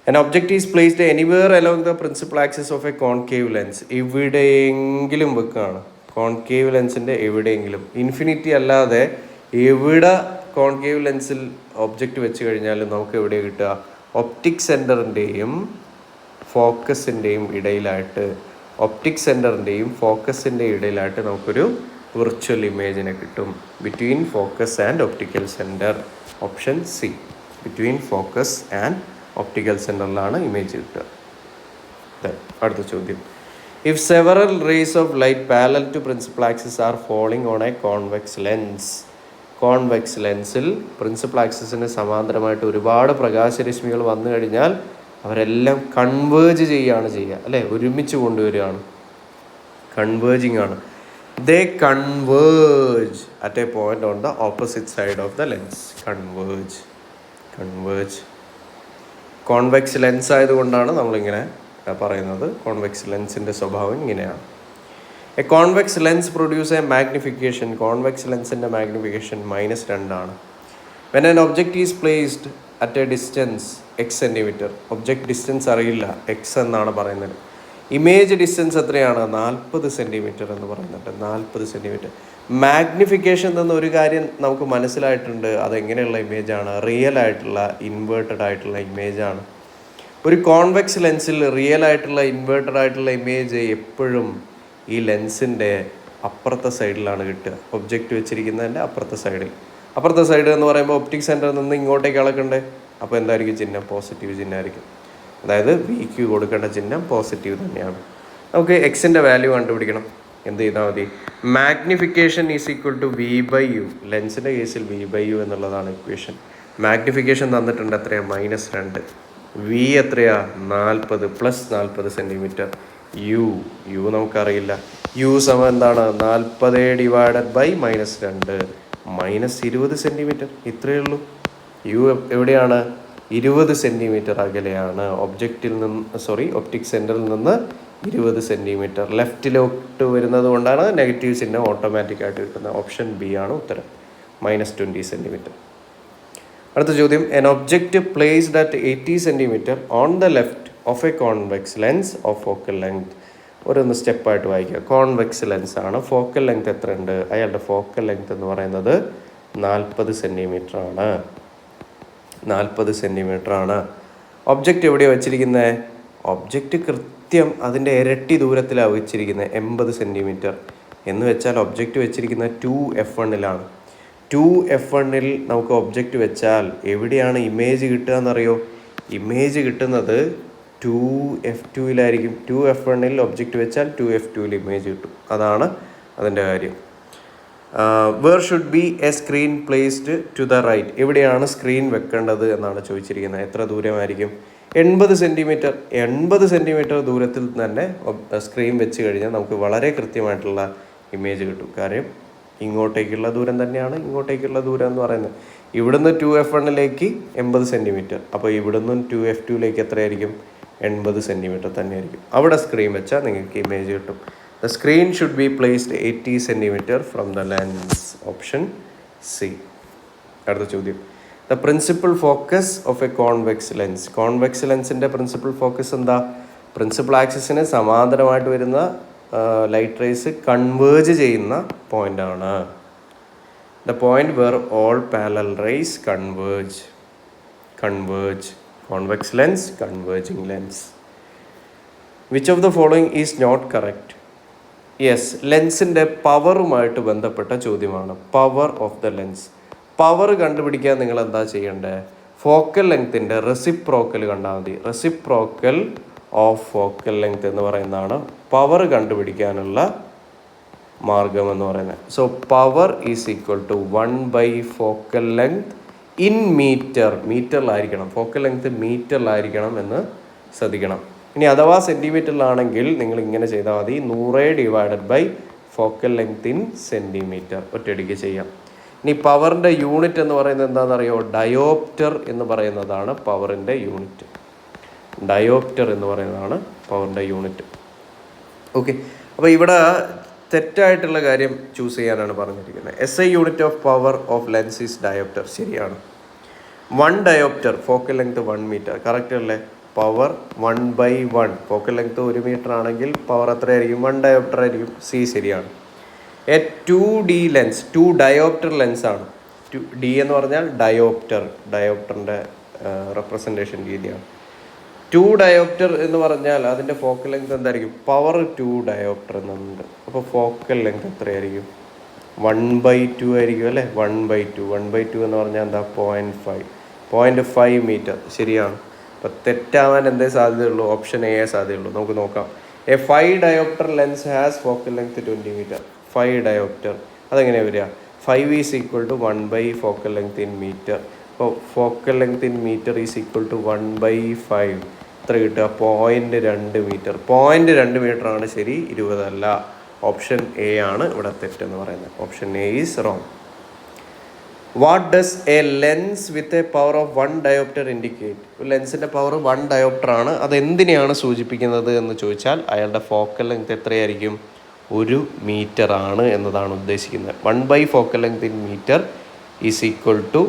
An object is placed anywhere along the principal axis of a concave lens. എവിടെയെങ്കിലും വെക്കുകയാണ്. കോൺകേവ് ലെൻസിൻ്റെ എവിടെയെങ്കിലും, ഇൻഫിനിറ്റി അല്ലാതെ എവിടെ കോൺകേവ് ലെൻസിൽ ഒബ്ജക്റ്റ് വെച്ച് കഴിഞ്ഞാലും നമുക്ക് എവിടെ കിട്ടുക? ഒപ്റ്റിക് സെൻറ്ററിൻ്റെയും ഫോക്കസിൻ്റെയും ഇടയിലായിട്ട്, ഒപ്റ്റിക് സെൻറ്ററിൻ്റെയും ഫോക്കസിൻ്റെ ഇടയിലായിട്ട് നമുക്കൊരു വിർച്വൽ ഇമേജിനെ കിട്ടും. Between focus and optical centre. Option C, between focus and optical സെൻറ്ററിലാണ് ഇമേജ് കിട്ടുക. അടുത്ത ചോദ്യം, if several rays of light parallel to principal axis are falling on a convex lens. Convex ലെൻസിൽ പ്രിൻസിപ്പൽ ആക്സിസിന് സമാന്തരമായിട്ട് ഒരുപാട് പ്രകാശരശ്മികൾ വന്നു കഴിഞ്ഞാൽ അവരെല്ലാം കൺവേർജ് ചെയ്യുകയാണ് ചെയ്യുക അല്ലേ? ഒരുമിച്ച് കൊണ്ടുവരികയാണ്, കൺവേർജിങ് ആണ്. They converge at a point on the opposite side of the lens. Converge. Convex lens ആയതുകൊണ്ടാണ് നമ്മളിങ്ങനെ പറയുന്നത്. കോൺവെക്സ് ലെൻസിൻ്റെ സ്വഭാവം ഇങ്ങനെയാണ്. A convex lens produce a magnification. Convex ലെൻസിൻ്റെ മാഗ്നിഫിക്കേഷൻ -2 ആണ്. When an object is placed at a distance x centimetre. Object distance അറിയില്ല, x എന്നാണ് പറയുന്നത്. ഇമേജ് ഡിസ്റ്റൻസ് എത്രയാണ്? 40 സെൻറ്റിമീറ്റർ എന്ന് പറയുന്നുണ്ട്. 40 സെൻറ്റിമീറ്റർ. മാഗ്നിഫിക്കേഷൻ എന്ന ഒരു കാര്യം നമുക്ക് മനസ്സിലായിട്ടുണ്ട്. അതെങ്ങനെയുള്ള ഇമേജാണ്? റിയൽ ആയിട്ടുള്ള, ഇൻവേർട്ടഡ് ആയിട്ടുള്ള ഇമേജാണ്. ഒരു കോൺവെക്സ് ലെൻസിൽ റിയൽ ആയിട്ടുള്ള, ഇൻവേർട്ടഡ് ആയിട്ടുള്ള ഇമേജ് എപ്പോഴും ഈ ലെൻസിൻ്റെ അപ്പുറത്തെ സൈഡിലാണ് കിട്ടുക. ഒബ്ജക്റ്റ് വെച്ചിരിക്കുന്നതിൻ്റെ അപ്പുറത്തെ സൈഡിൽ. അപ്പുറത്തെ സൈഡ് എന്ന് പറയുമ്പോൾ ഒപ്റ്റിക് സെൻറ്ററിൽ നിന്ന് ഇങ്ങോട്ടേക്ക് അളക്കണ്ടേ? അപ്പോൾ എന്തായിരിക്കും ചിഹ്നം? പോസിറ്റീവ് ചിഹ്നമായിരിക്കും. അതായത് VQ കൊടുക്കേണ്ട ചിഹ്നം പോസിറ്റീവ് തന്നെയാണ്. നമുക്ക് എക്സിൻ്റെ വാല്യൂ കണ്ടുപിടിക്കണം. എന്ത് ചെയ്താൽ മതി? Magnification is equal to V/U. ലെൻസിൻ്റെ കേസിൽ V/U എന്നുള്ളതാണ് ഇക്വേഷൻ. മാഗ്നിഫിക്കേഷൻ തന്നിട്ടുണ്ട് എത്രയാണ്? -2. V എത്രയാ? 40 + 40 സെൻറ്റിമീറ്റർ. U നമുക്കറിയില്ല. U സമം എന്താണ്? 40 ഡിവൈഡഡ് ബൈ -2 -20 സെൻറ്റിമീറ്റർ. ഇത്രയേ ഉള്ളൂ. U എവിടെയാണ്? 20 സെൻറ്റിമീറ്റർ അകലെയാണ് ഒപ്റ്റിക് സെൻറ്ററിൽ നിന്ന് 20 സെൻറ്റിമീറ്റർ. ലെഫ്റ്റിലോട്ട് വരുന്നത് കൊണ്ടാണ് നെഗറ്റീവ് ചിഹ്നം ഓട്ടോമാറ്റിക്കായിട്ട് കിട്ടുന്നത്. ഓപ്ഷൻ ബി ആണ് ഉത്തരം, -20 സെൻറ്റിമീറ്റർ. അടുത്ത ചോദ്യം, N object placed at 80 centimetre on the left of a convex lens of focal length. ഓരോന്ന് സ്റ്റെപ്പായിട്ട് വായിക്കുക. കോൺവെക്സ് ലെൻസ് ആണ്. ഫോക്കൽ ലെങ്ത് എത്രയുണ്ട്? അയാളുടെ ഫോക്കൽ ലെങ്ത് എന്ന് പറയുന്നത് 40 സെൻറ്റിമീറ്റർ ആണ്. 40 സെൻറ്റിമീറ്റർ ആണ്. ഒബ്ജക്റ്റ് എവിടെയാണ് വെച്ചിരിക്കുന്നത്? ഒബ്ജക്റ്റ് കൃത്യം അതിൻ്റെ ഇരട്ടി ദൂരത്തിലാണ് വെച്ചിരിക്കുന്നത്, 80 സെൻറ്റിമീറ്റർ. എന്ന് വെച്ചാൽ ഒബ്ജക്റ്റ് വെച്ചിരിക്കുന്നത് 2f1-ലാണ്. 2f1-ൽ നമുക്ക് ഒബ്ജക്റ്റ് വെച്ചാൽ എവിടെയാണ് ഇമേജ് കിട്ടുക എന്നറിയോ? ഇമേജ് കിട്ടുന്നത് 2f2-ലായിരിക്കും. 2f1-ൽ ഒബ്ജക്റ്റ് വെച്ചാൽ 2f2-ൽ ഇമേജ് കിട്ടും. അതാണ് അതിൻ്റെ കാര്യം. Where should be a screen placed to the right. എവിടെയാണ് സ്ക്രീൻ വെക്കേണ്ടത് എന്നാണ് ചോദിച്ചിരിക്കുന്നത്. എത്ര ദൂരമായിരിക്കും? 80 സെൻറ്റിമീറ്റർ. 80 സെൻറ്റിമീറ്റർ ദൂരത്തിൽ തന്നെ സ്ക്രീൻ വെച്ച് കഴിഞ്ഞാൽ നമുക്ക് വളരെ കൃത്യമായിട്ടുള്ള ഇമേജ് കിട്ടും. കാര്യം ഇങ്ങോട്ടേക്കുള്ള ദൂരം തന്നെയാണ് ഇങ്ങോട്ടേക്കുള്ള ദൂരം എന്ന് പറയുന്നത്. ഇവിടുന്ന് 2f1-ലേക്ക് 80 സെൻറ്റിമീറ്റർ. അപ്പോൾ ഇവിടുന്ന് 2f2-ലേക്ക് എത്രയായിരിക്കും? 80 സെൻറ്റിമീറ്റർ തന്നെയായിരിക്കും. അവിടെ സ്ക്രീൻ വെച്ചാൽ നിങ്ങൾക്ക് ഇമേജ് കിട്ടും. The screen should be placed 80 centimeter from the lens. Option C. അടുത്ത ചോദ്യം, the principal focus of a convex lens. Convex ലെൻസിൻ്റെ പ്രിൻസിപ്പൽ ഫോക്കസ് എന്താ? പ്രിൻസിപ്പൽ ആക്സിസിന് സമാന്തരമായിട്ട് വരുന്ന ലൈറ്റ് റേസ് കൺവേർജ് ചെയ്യുന്ന പോയിൻ്റാണ്. The point where all parallel rays converge. Convex lens, converging lens. Which of the following is not correct? Yes, ലെൻസിൻ്റെ പവറുമായിട്ട് ബന്ധപ്പെട്ട ചോദ്യമാണ്. Power of the lens. Power കണ്ടുപിടിക്കാൻ നിങ്ങൾ എന്താ ചെയ്യേണ്ടത്? ഫോക്കൽ ലെങ്ത്തിൻ്റെ റെസിപ്രോക്കൽ കണ്ടാൽ മതി. റെസിപ്രോക്കൽ ഓഫ് ഫോക്കൽ ലെങ്ത് എന്ന് പറയുന്നതാണ് പവർ കണ്ടുപിടിക്കാനുള്ള മാർഗം എന്ന് പറയുന്നത്. So power is equal to 1 focal length in metre. മീറ്ററിലായിരിക്കണം, ഫോക്കൽ ലെങ്ത് മീറ്ററിലായിരിക്കണം എന്ന് ശ്രദ്ധിക്കണം. ഇനി അഥവാ സെൻറ്റിമീറ്ററിലാണെങ്കിൽ നിങ്ങൾ ഇങ്ങനെ ചെയ്താൽ മതി, 100 ഫോക്കൽ ലെങ്ത് ഇൻ സെൻറ്റിമീറ്റർ. ഒറ്റയടിക്ക് ചെയ്യാം. ഇനി പവറിൻ്റെ യൂണിറ്റ് എന്ന് പറയുന്നത് എന്താണെന്നറിയോ? ഡയോപ്റ്റർ എന്ന് പറയുന്നതാണ് പവറിൻ്റെ യൂണിറ്റ്. ഡയോപ്റ്റർ എന്ന് പറയുന്നതാണ് പവറിൻ്റെ യൂണിറ്റ്. ഓക്കെ, അപ്പോൾ ഇവിടെ തെറ്റായിട്ടുള്ള കാര്യം ചൂസ് ചെയ്യാനാണ് പറഞ്ഞിരിക്കുന്നത്. SI unit of power of lens is dioptre. ശരിയാണ്. 1 dioptre, focal length 1 metre. Correct അല്ലേ? പവർ 1/1. ഫോക്കൽ ലെങ്ത് 1 മീറ്റർ ആണെങ്കിൽ പവർ എത്രയായിരിക്കും? 1 ഡയോപ്റ്റർ ആയിരിക്കും. സി ശരിയാണ്. എ 2D ലെൻസ്, 2 ഡയോപ്റ്റർ ലെൻസാണ്. ഡി എന്ന് പറഞ്ഞാൽ ഡയോപ്റ്റർ, ഡയോപ്റ്ററിൻ്റെ റെപ്രസെൻറ്റേഷൻ രീതിയാണ്. 2 ഡയോപ്റ്റർ എന്ന് പറഞ്ഞാൽ അതിൻ്റെ ഫോക്കൽ ലെങ്ത് എന്തായിരിക്കും? പവർ 2 ഡയോപ്റ്റർ എന്നുണ്ട്. അപ്പോൾ ഫോക്കൽ ലെങ്ത് എത്രയായിരിക്കും? 1/2 ആയിരിക്കും അല്ലേ? 1/2 എന്ന് പറഞ്ഞാൽ എന്താ? 0.5 മീറ്റർ. ശരിയാണ്. അപ്പോൾ തെറ്റാവാൻ എന്തേ സാധ്യതയുള്ളൂ? ഓപ്ഷൻ എ സാധ്യതയുള്ളൂ. നമുക്ക് നോക്കാം. A 5 dioptre lens has focal length 20 metre. 5 dioptre അതെങ്ങനെയാണ് വരിക? 5 is equal to 1 focal length in metre. അപ്പോൾ focal length in metre is equal to 1/5. എത്ര കിട്ടുക? 0.2 മീറ്റർ. 0.2 മീറ്റർ ആണ് ശരി, 20 അല്ല. ഓപ്ഷൻ എ ആണ് ഇവിടെ തെറ്റെന്ന് പറയുന്നത്. Option A is wrong. What does a lens with a power of 1 dioptre indicate? ലെൻസിൻ്റെ പവർ 1 ഡയോപ്റ്റർ ആണ്. അതെന്തിനെയാണ് സൂചിപ്പിക്കുന്നത് എന്ന് ചോദിച്ചാൽ അയാളുടെ ഫോക്കൽ ലെങ്ത് എത്രയായിരിക്കും? 1 മീറ്റർ ആണ് എന്നതാണ് ഉദ്ദേശിക്കുന്നത്. 1 focal length in metre is equal to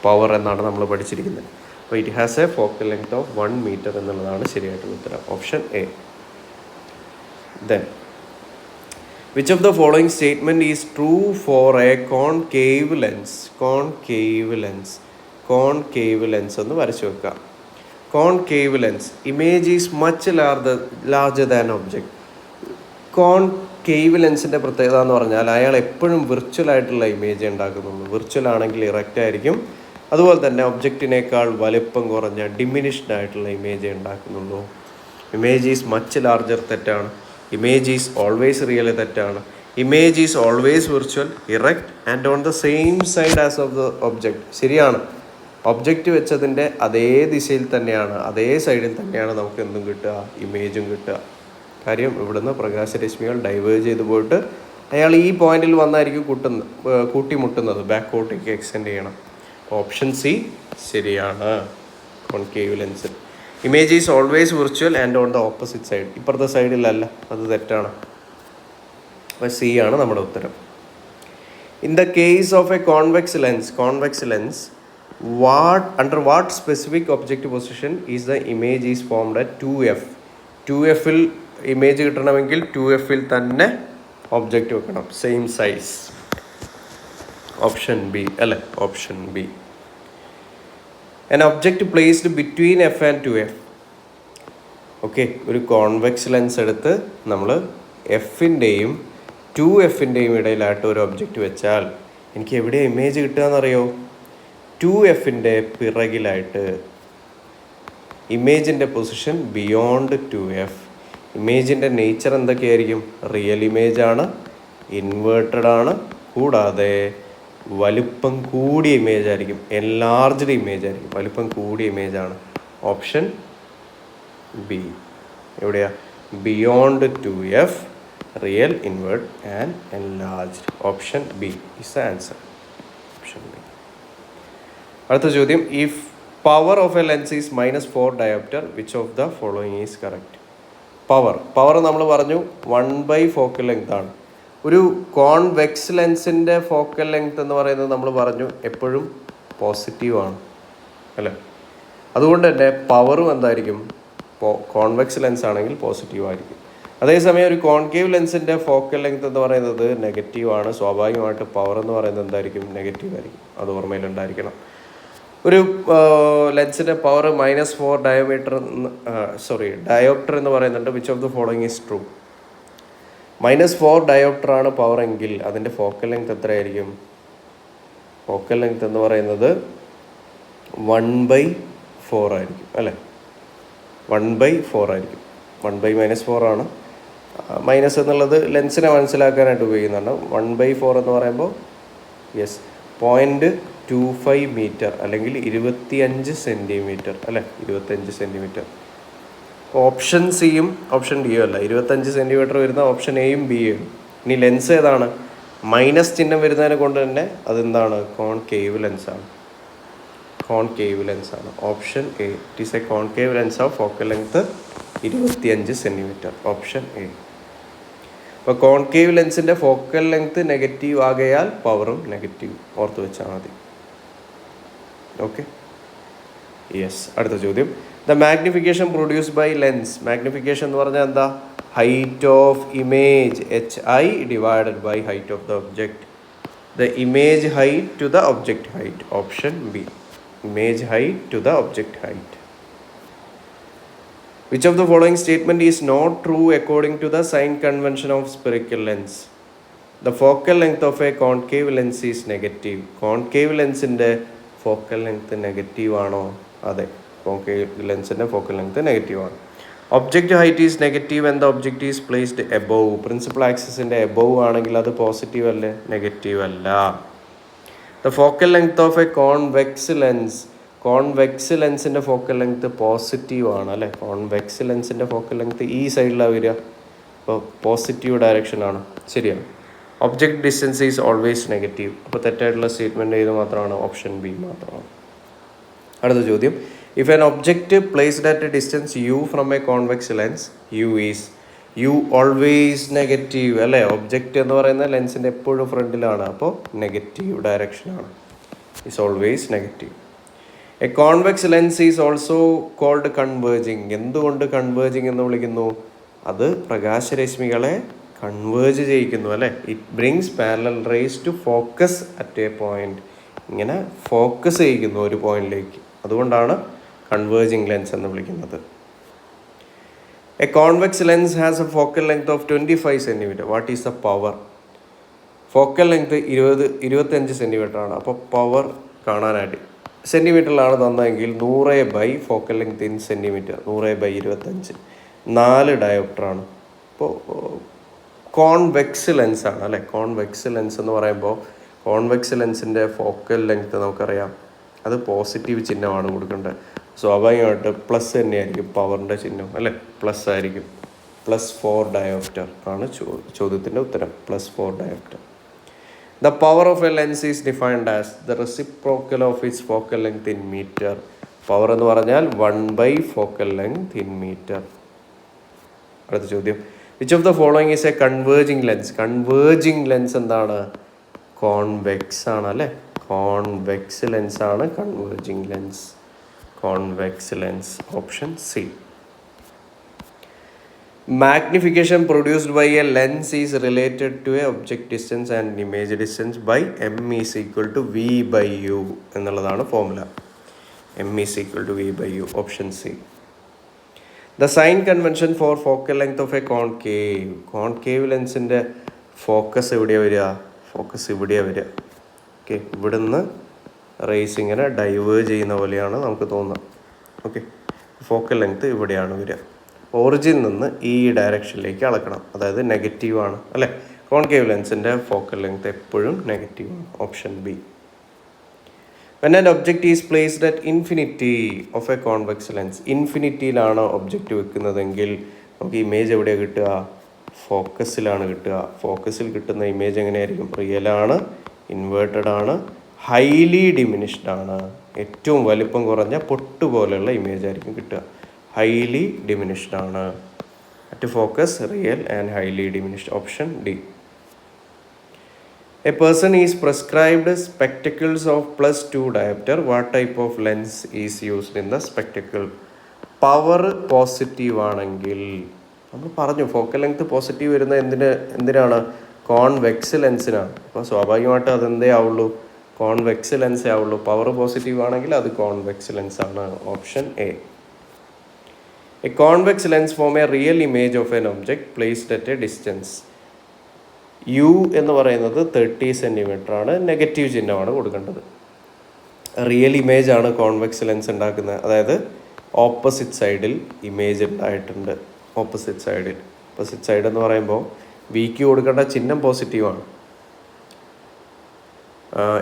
power എന്നാണ് നമ്മൾ പഠിച്ചിരിക്കുന്നത്. അപ്പോൾ it has a focal length of 1 metre എന്നുള്ളതാണ് ശരിയായിട്ടുള്ള ഉത്തരം. Option A. Then which of the following statement is true for a concave lens? Concave lens ഒന്ന് വരച്ചു വെക്കാം. Concave lens, image is much larger than object. Concave ലെൻസിൻ്റെ പ്രത്യേകത എന്ന് പറഞ്ഞാൽ അയാൾ എപ്പോഴും വിർച്വലായിട്ടുള്ള ഇമേജ് ഉണ്ടാക്കുന്നുള്ളൂ. വിർച്വൽ ആണെങ്കിൽ ഇറക്റ്റ് ആയിരിക്കും. അതുപോലെ തന്നെ ഒബ്ജക്റ്റിനേക്കാൾ വലിപ്പം കുറഞ്ഞ ഡിമിനിഷ്ഡ് ആയിട്ടുള്ള ഇമേജ് ഉണ്ടാക്കുന്നുള്ളൂ. ഇമേജ് ഈസ് മച്ച് ലാർജർ തെറ്റാണ്. ഇമേജ് ഈസ് ഓൾവേസ് റിയൽ തെറ്റാണ്. Image is always virtual, erect and on the same side as of the object. ശരിയാണ്. ഒബ്ജക്റ്റ് വെച്ചതിൻ്റെ അതേ ദിശയിൽ തന്നെയാണ്, അതേ സൈഡിൽ തന്നെയാണ് നമുക്ക് എന്തും കിട്ടുക? ഇമേജും കിട്ടുക. കാര്യം ഇവിടുന്ന് പ്രകാശരശ്മികൾ ഡൈവേർജ് ചെയ്ത് പോയിട്ട് അയാൾ ഈ പോയിന്റിൽ വന്നായിരിക്കും കൂട്ടിമുട്ടുന്നത്. ബാക്കോട്ടേക്ക് എക്സ്റ്റെൻഡ് ചെയ്യണം. ഓപ്ഷൻ സി ശരിയാണ്. കോൺകേവ് ലെൻസിൽ image is always virtual and on the opposite side. ഇപ്പുറത്തെ സൈഡിലല്ല, അത് തെറ്റാണ്. അപ്പോൾ സി ആണ് നമ്മുടെ ഉത്തരം. In the case of a convex lens under what specific objective position is the image is formed at 2f? 2fൽ ഇമേജ് കിട്ടണമെങ്കിൽ 2fൽ തന്നെ ഒബ്ജക്റ്റ് വെക്കണം, സെയിം സൈസ്. ഓപ്ഷൻ ബി അല്ലേ, option B. an object placed between f and 2f. Okay, ഒരു കോൺവെക്സ് ലെൻസ് എടുത്ത് നമ്മൾ എഫിൻ്റെയും 2fൻ്റെയും ഇടയിലായിട്ട് ഒരു ഒബ്ജക്റ്റ് വെച്ചാൽ എനിക്ക് എവിടെയാണ് ഇമേജ് കിട്ടുക എന്നറിയോ? 2fൻ്റെ പിറകിലായിട്ട്. ഇമേജിൻ്റെ പൊസിഷൻ ബിയോണ്ട് 2f. ഇമേജിൻ്റെ നേച്ചർ എന്തൊക്കെയായിരിക്കും? റിയൽ ഇമേജാണ്, ഇൻവേർട്ടഡ് ആണ്, കൂടാതെ വലുപ്പം കൂടിയ ഇമേജ് ആയിരിക്കും, എൻലാർജ്ഡ് ഇമേജ് ആയിരിക്കും, വലുപ്പം കൂടിയ ഇമേജാണ്. Option B. എവിടെയാ? Beyond 2f, real, invert and enlarged. Option B is the answer. Option B. അടുത്ത ചോദ്യം, if power of a lens is -4 dioptre which of the following is correct? Power നമ്മൾ പറഞ്ഞു 1/4 ഫോക്കൽ ലെങ്ത് ആണ്. ഒരു കോൺവെക്സ് ലെൻസിൻ്റെ ഫോക്കൽ ലെങ്ത് എന്ന് പറയുന്നത് നമ്മൾ പറഞ്ഞു എപ്പോഴും പോസിറ്റീവാണ് അല്ലേ? അതുകൊണ്ട് തന്നെ പവറും എന്തായിരിക്കും? കോൺവെക്സ് ലെൻസ് ആണെങ്കിൽ പോസിറ്റീവ് ആയിരിക്കും. അതേസമയം ഒരു കോൺകേവ് ലെൻസിൻ്റെ ഫോക്കൽ ലെങ്ത് എന്ന് പറയുന്നത് നെഗറ്റീവാണ്. സ്വാഭാവികമായിട്ട് പവർ എന്ന് പറയുന്നത് എന്തായിരിക്കും? നെഗറ്റീവ് ആയിരിക്കും. അത് ഓർമ്മയിലുണ്ടായിരിക്കണം. ഒരു ലെൻസിൻ്റെ പവർ -4 ഡയോപ്റ്റർ എന്ന് പറയുന്നുണ്ട്. Which of the following is true? -4 dioptre ആണ് പവർ എങ്കിൽ അതിൻ്റെ ഫോക്കൽ ലെങ്ത് എത്രയായിരിക്കും? ഫോക്കൽ ലെങ്ത് എന്ന് പറയുന്നത് 1/4 ആയിരിക്കും അല്ലേ? 1/4 ആയിരിക്കും. 1/-4 ആണ്. മൈനസ് എന്നുള്ളത് ലെൻസിനെ മനസ്സിലാക്കാനായിട്ട് ഉപയോഗിക്കുന്നുണ്ട്. 1/4 എന്ന് പറയുമ്പോൾ 0.25 മീറ്റർ അല്ലെങ്കിൽ 25 സെൻറ്റിമീറ്റർ അല്ലേ? 25 സെൻറ്റിമീറ്റർ. ഓപ്ഷൻ സിയും ഓപ്ഷൻ ഡിയും അല്ല, 25 സെൻറ്റിമീറ്റർ വരുന്ന ഓപ്ഷൻ എയും ബിയും. ഇനി ലെൻസ് ഏതാണ്? മൈനസ് ചിഹ്നം വരുന്നതിനെ കൊണ്ട് തന്നെ അതെന്താണ്? കോൺകേവ് ലെൻസാണ്. കോൺകേവ് ലെൻസാണ്. Option A. It is a concave lens of focal length 25 centimetre. Option A. അപ്പോൾ കോൺകേവ് ലെൻസിൻ്റെ ഫോക്കൽ ലെങ്ത് നെഗറ്റീവ് ആകയാൽ പവറും നെഗറ്റീവ്. ഓർത്ത് വെച്ചാൽ മതി. Okay, yes. അടുത്ത ചോദ്യം, the magnification produced by lens. Magnification എന്ന് പറഞ്ഞാൽ എന്താ? Height of image, HI divided by height of the object. The image height to the object height. Option B. Image height to the object height. Which of the following statement is not true according to the sign convention of spherical lens? The focal length of a concave lens is negative. Concave ലെൻസിൻ്റെ ഫോക്കൽ ലെങ്ത് നെഗറ്റീവ് ആണോ? അതെ, കോൺകേവ് ലെൻസിൻ്റെ ഫോക്കൽ ലെങ്ത് നെഗറ്റീവ് ആണ്. Object height is negative and the object is placed above. Principal ആക്സിസിൻ്റെ എബോവ് ആണെങ്കിൽ അത് പോസിറ്റീവ് അല്ലേ? നെഗറ്റീവ് അല്ല. The focal length of a convex lens. Convex ലെൻസിൻ്റെ ഫോക്കൽ ലെങ്ത് പോസിറ്റീവ് ആണ് അല്ലേ? കോൺവെക്സ് ലെൻസിൻ്റെ ഫോക്കൽ ലെങ്ത് ഈ സൈഡിലാണ് വരിക, അപ്പോൾ പോസിറ്റീവ് ഡയറക്ഷനാണ്. ശരിയാണ്. Object distance is always negative. അപ്പോൾ തെറ്റായിട്ടുള്ള സ്റ്റേറ്റ്മെൻറ്റ് ഏത് മാത്രമാണ്? ഓപ്ഷൻ ബി മാത്രമാണ്. അടുത്ത ചോദ്യം, if an object placed at a distance u from a convex lens, u always negative അല്ലേ? ഒബ്ജക്റ്റ് എന്ന് പറയുന്ന ലെൻസിൻ്റെ എപ്പോഴും ഫ്രണ്ടിലാണ്, അപ്പോൾ നെഗറ്റീവ് ഡയറക്ഷനാണ്. Is always negative. A convex lens is also called converging. എന്തുകൊണ്ട് കൺവേർജിങ് എന്ന് വിളിക്കുന്നു? അത് പ്രകാശരശ്മികളെ കൺവേർജ് ചെയ്യിക്കുന്നു അല്ലേ? It brings parallel rays to focus at a point. ഇങ്ങനെ ഫോക്കസ് ചെയ്യിക്കുന്നു ഒരു പോയിന്റിലേക്ക്. അതുകൊണ്ടാണ് കൺവേർജിങ് ലെൻസ് എന്ന് വിളിക്കുന്നത്. A convex lens has a focal length of 25 centimetre. What is the power? Focal length 25 centimetre ആണ്. അപ്പോൾ പവർ കാണാനായിട്ട് സെൻറ്റിമീറ്ററിലാണ് തന്നതെങ്കിൽ 100/, ഫോക്കൽ ലെങ്ത് ഇൻ സെൻറ്റിമീറ്റർ 100/25, 4 ഡയോപ്റ്ററാണ്. അപ്പോൾ കോൺവെക്സ് ലെൻസാണ് അല്ലേ? കോൺവെക്സ് ലെൻസ് എന്ന് പറയുമ്പോൾ കോൺവെക്സ് ലെൻസിൻ്റെ ഫോക്കൽ ലെങ്ത് നമുക്കറിയാം, അത് പോസിറ്റീവ് ചിഹ്നമാണ് കൊടുക്കേണ്ടത്. സ്വാഭാവികമായിട്ട് പ്ലസ് തന്നെയായിരിക്കും പവറിൻ്റെ ചിഹ്നം അല്ലേ? പ്ലസ് ആയിരിക്കും. +4 ഡയോപ്റ്റർ ആണ് ചോദ്യത്തിൻ്റെ ഉത്തരം. +4 dioptre. The power of a lens is defined as the reciprocal of its focal length in meter. Power എന്ന് പറഞ്ഞാൽ 1/, ഫോക്കൽ ലെങ്ത് ഇൻ മീറ്റർ. അടുത്ത ചോദ്യം, which of the following is A converging lens? Converging lens എന്താണ്? കോൺവെക്സ് ആണ് അല്ലേ? കോൺവെക്സ് ലെൻസ് ആണ് converging lens. Convex lens option C. Magnification produced by a lens is related to a object distance and image distance by m is equal to v by u എന്നുള്ളതാണ് formula. m is equal to v by u option C. The sign convention for focal length of a concave. Concave ലെൻസിൻ്റെ ഫോക്കസ് എവിടെയാണ് വരിക? ഫോക്കസ് ഇവിടെയാണ് വരിക. ഓക്കെ, ഇവിടുന്ന് റേസ് ഇങ്ങനെ ഡൈവേർജ് ചെയ്യുന്ന പോലെയാണ് നമുക്ക് തോന്നുന്നത്. ഓക്കെ, ഫോക്കൽ ലെങ്ത് ഇവിടെയാണ് വരിക. ഒറിജിൻ നിന്ന് ഈ ഡയറക്ഷനിലേക്ക് അളക്കണം, അതായത് നെഗറ്റീവാണ് അല്ലേ? കോൺകേവ് ലെൻസിൻ്റെ ഫോക്കൽ ലെങ്ത് എപ്പോഴും നെഗറ്റീവാണ്. Option B. When an object is placed at infinity of a convex lens, ഇൻഫിനിറ്റിയിലാണ് ഒബ്ജക്റ്റ് വെക്കുന്നതെങ്കിൽ നമുക്ക് ഇമേജ് എവിടെയാണ് കിട്ടുക? ഫോക്കസിലാണ് കിട്ടുക. ഫോക്കസിൽ കിട്ടുന്ന ഇമേജ് എങ്ങനെയായിരിക്കും? റിയലാണ്, ഇൻവേർട്ടഡ് ആണ്, ഹൈലി ഡിമിനിഷ്ഡ് ആണ്. ഏറ്റവും വലിപ്പം കുറഞ്ഞ പൊട്ട് പോലെയുള്ള ഇമേജ് ആയിരിക്കും കിട്ടുക. ഹൈലി ഡിമിനിഷ്ഡ് ആണ്. At focus real and highly diminished. Option D. A person is prescribed spectacles of +2 diopter. What type of lens is used in the spectacle? Power positive ആണെങ്കിൽ നമ്മൾ പറഞ്ഞു ഫോക്കൽ ലെങ്ത് പോസിറ്റീവ് വരുന്ന എന്തിനാണ്? കോൺവെക്സ് ലെൻസിനാണ്. അപ്പോൾ സ്വാഭാവികമായിട്ട് അതെന്തേ ആവുള്ളൂ? കോൺവെക്സ് ലെൻസേ ആവുള്ളൂ. പവർ പോസിറ്റീവ് ആണെങ്കിൽ അത് കോൺവെക്സ് ലെൻസ് ആണ്. Option A. A convex lens form a real image of an object placed at a distance. U എന്ന് പറയുന്നത് 30 സെൻറ്റിമീറ്റർ ആണ്. നെഗറ്റീവ് ചിഹ്നമാണ് കൊടുക്കേണ്ടത്. റിയൽ ഇമേജ് ആണ് കോൺവെക്സ് ലെൻസ് ഉണ്ടാക്കുന്നത്. അതായത് ഓപ്പോസിറ്റ് സൈഡിൽ ഇമേജ് ഉണ്ടായിട്ടുണ്ട്. ഓപ്പോസിറ്റ് സൈഡ് എന്ന് പറയുമ്പോൾ വിക്ക് കൊടുക്കേണ്ട ചിഹ്നം പോസിറ്റീവാണ്.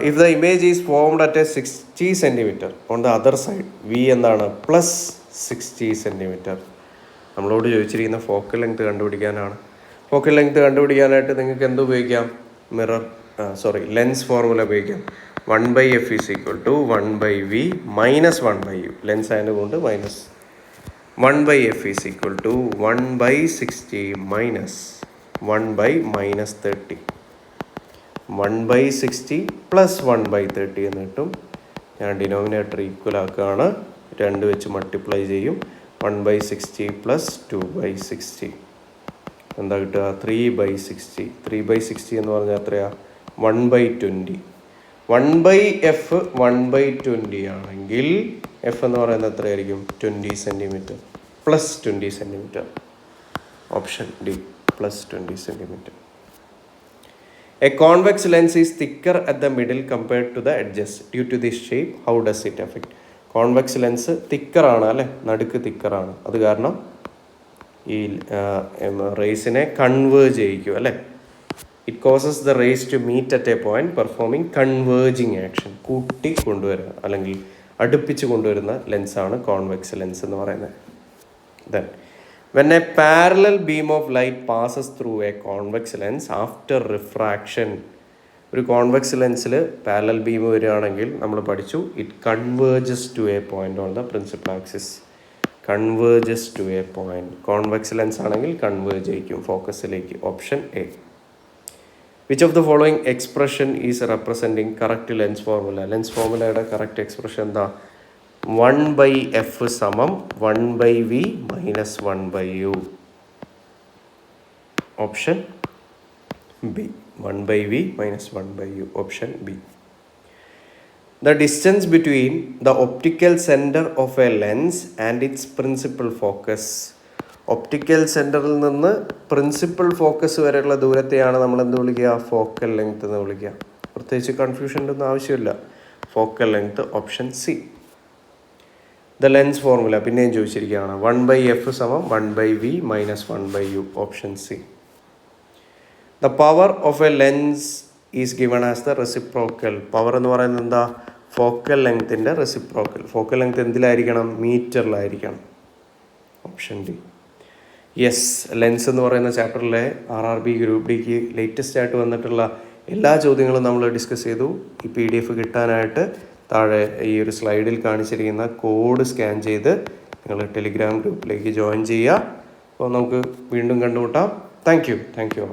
If the image is formed at a 60 centimetre on the other side, v എന്താണ്? +60 സെൻറ്റിമീറ്റർ. നമ്മളോട് ചോദിച്ചിരിക്കുന്ന ഫോക്കൽ ലെങ്ത് കണ്ടുപിടിക്കാനാണ്. ഫോക്കൽ ലെങ്ത് കണ്ടുപിടിക്കാനായിട്ട് നിങ്ങൾക്ക് എന്ത് ഉപയോഗിക്കാം? ലെൻസ് ഫോർമുല ഉപയോഗിക്കാം. 1/f is equal to 1/v minus 1/u. Lens ആയതുകൊണ്ട് minus. 1/f is equal to 1/60 minus 1/-30. 1/60 plus 1/30 എന്ന് കിട്ടും. ഞാൻ ഡിനോമിനേറ്റർ ഈക്വൽ ആക്കുകയാണ്. 2 വെച്ച് മൾട്ടിപ്ലൈ ചെയ്യും. 1/60 plus 2/60 എന്താ കിട്ടുക? 3/60. 3/60 എന്ന് പറഞ്ഞാൽ എത്രയാ? 1/20. 1/f 1/20 ആണെങ്കിൽ എഫ് എന്ന് പറയുന്നത് എത്രയായിരിക്കും? 20 centimetre +20 centimetre. Option D +20 centimetre. A convex lens is thicker at the middle compared to the edges. Due to this shape, how does it affect? Convex lens തിക്കറാണ് അല്ലേ? നടുക്ക് തിക്കറാണ്. അത് കാരണം ഈ റേസിനെ കൺവേർജ് ചെയ്യിക്കും അല്ലേ? It causes the race to meet at a point performing converging action. കൂട്ടി കൊണ്ടുവരുക അല്ലെങ്കിൽ അടുപ്പിച്ച് കൊണ്ടുവരുന്ന ലെൻസാണ് കോൺവെക്സ് ലെൻസ് എന്ന് പറയുന്നത്. Then when a parallel beam of light passes through a convex lens after refraction, ഒരു കോൺവെക്സ് ലെൻസിൽ പാരലൽ ബീം വരികയാണെങ്കിൽ നമ്മൾ പഠിച്ചു it converges to a point on the principal axis. Converges to a point. Convex lens ആണെങ്കിൽ കൺവേർജ് ചെയ്യിക്കും ഫോക്കസിലേക്ക്. Option A. Which of the following expression is representing correct lens formula? Lens ഫോർമുലയുടെ കറക്റ്റ് എക്സ്പ്രഷൻ എന്താ? 1/f സമം 1/v minus 1/u. Option B. 1/v minus 1/u. Option B. The distance between the optical center of a lens and its principal focus. Optical സെൻറ്ററിൽ നിന്ന് പ്രിൻസിപ്പൽ ഫോക്കസ് വരെയുള്ള ദൂരത്തെയാണ് നമ്മൾ എന്ത് വിളിക്കുക? ഫോക്കൽ ലെങ്ത് എന്ന് വിളിക്കുക. പ്രത്യേകിച്ച് കൺഫ്യൂഷൻ്റെ ഒന്നും ആവശ്യമില്ല. Focal length. Option C. The lens formula പിന്നെയും ചോദിച്ചിരിക്കുകയാണ്. 1/f സമം 1/v minus 1/u. Option C. The power of a lens is given as the reciprocal. Power എന്ന് പറയുന്നത് എന്താ? ഫോക്കൽ ലെങ്ത്തിൻ്റെ റെസിപ്രോക്കൽ. ഫോക്കൽ ലെങ്ത് എന്തിലായിരിക്കണം? മീറ്ററിലായിരിക്കണം. Option D. യെസ്, ലെൻസ് എന്ന് പറയുന്ന ചാപ്റ്ററിലെ RRB ഗ്രൂപ്പ് ഡിക്ക് ലേറ്റസ്റ്റ് ആയിട്ട് വന്നിട്ടുള്ള എല്ലാ ചോദ്യങ്ങളും നമ്മൾ ഡിസ്കസ് ചെയ്തു. ഈ PDF കിട്ടാനായിട്ട് താഴെ ഈ ഒരു സ്ലൈഡിൽ കാണിച്ചിരിക്കുന്ന കോഡ് സ്കാൻ ചെയ്ത് നിങ്ങൾ ടെലിഗ്രാം ഗ്രൂപ്പിലേക്ക് ജോയിൻ ചെയ്യുക. അപ്പോൾ നമുക്ക് വീണ്ടും കണ്ടുമുട്ടാം. Thank you.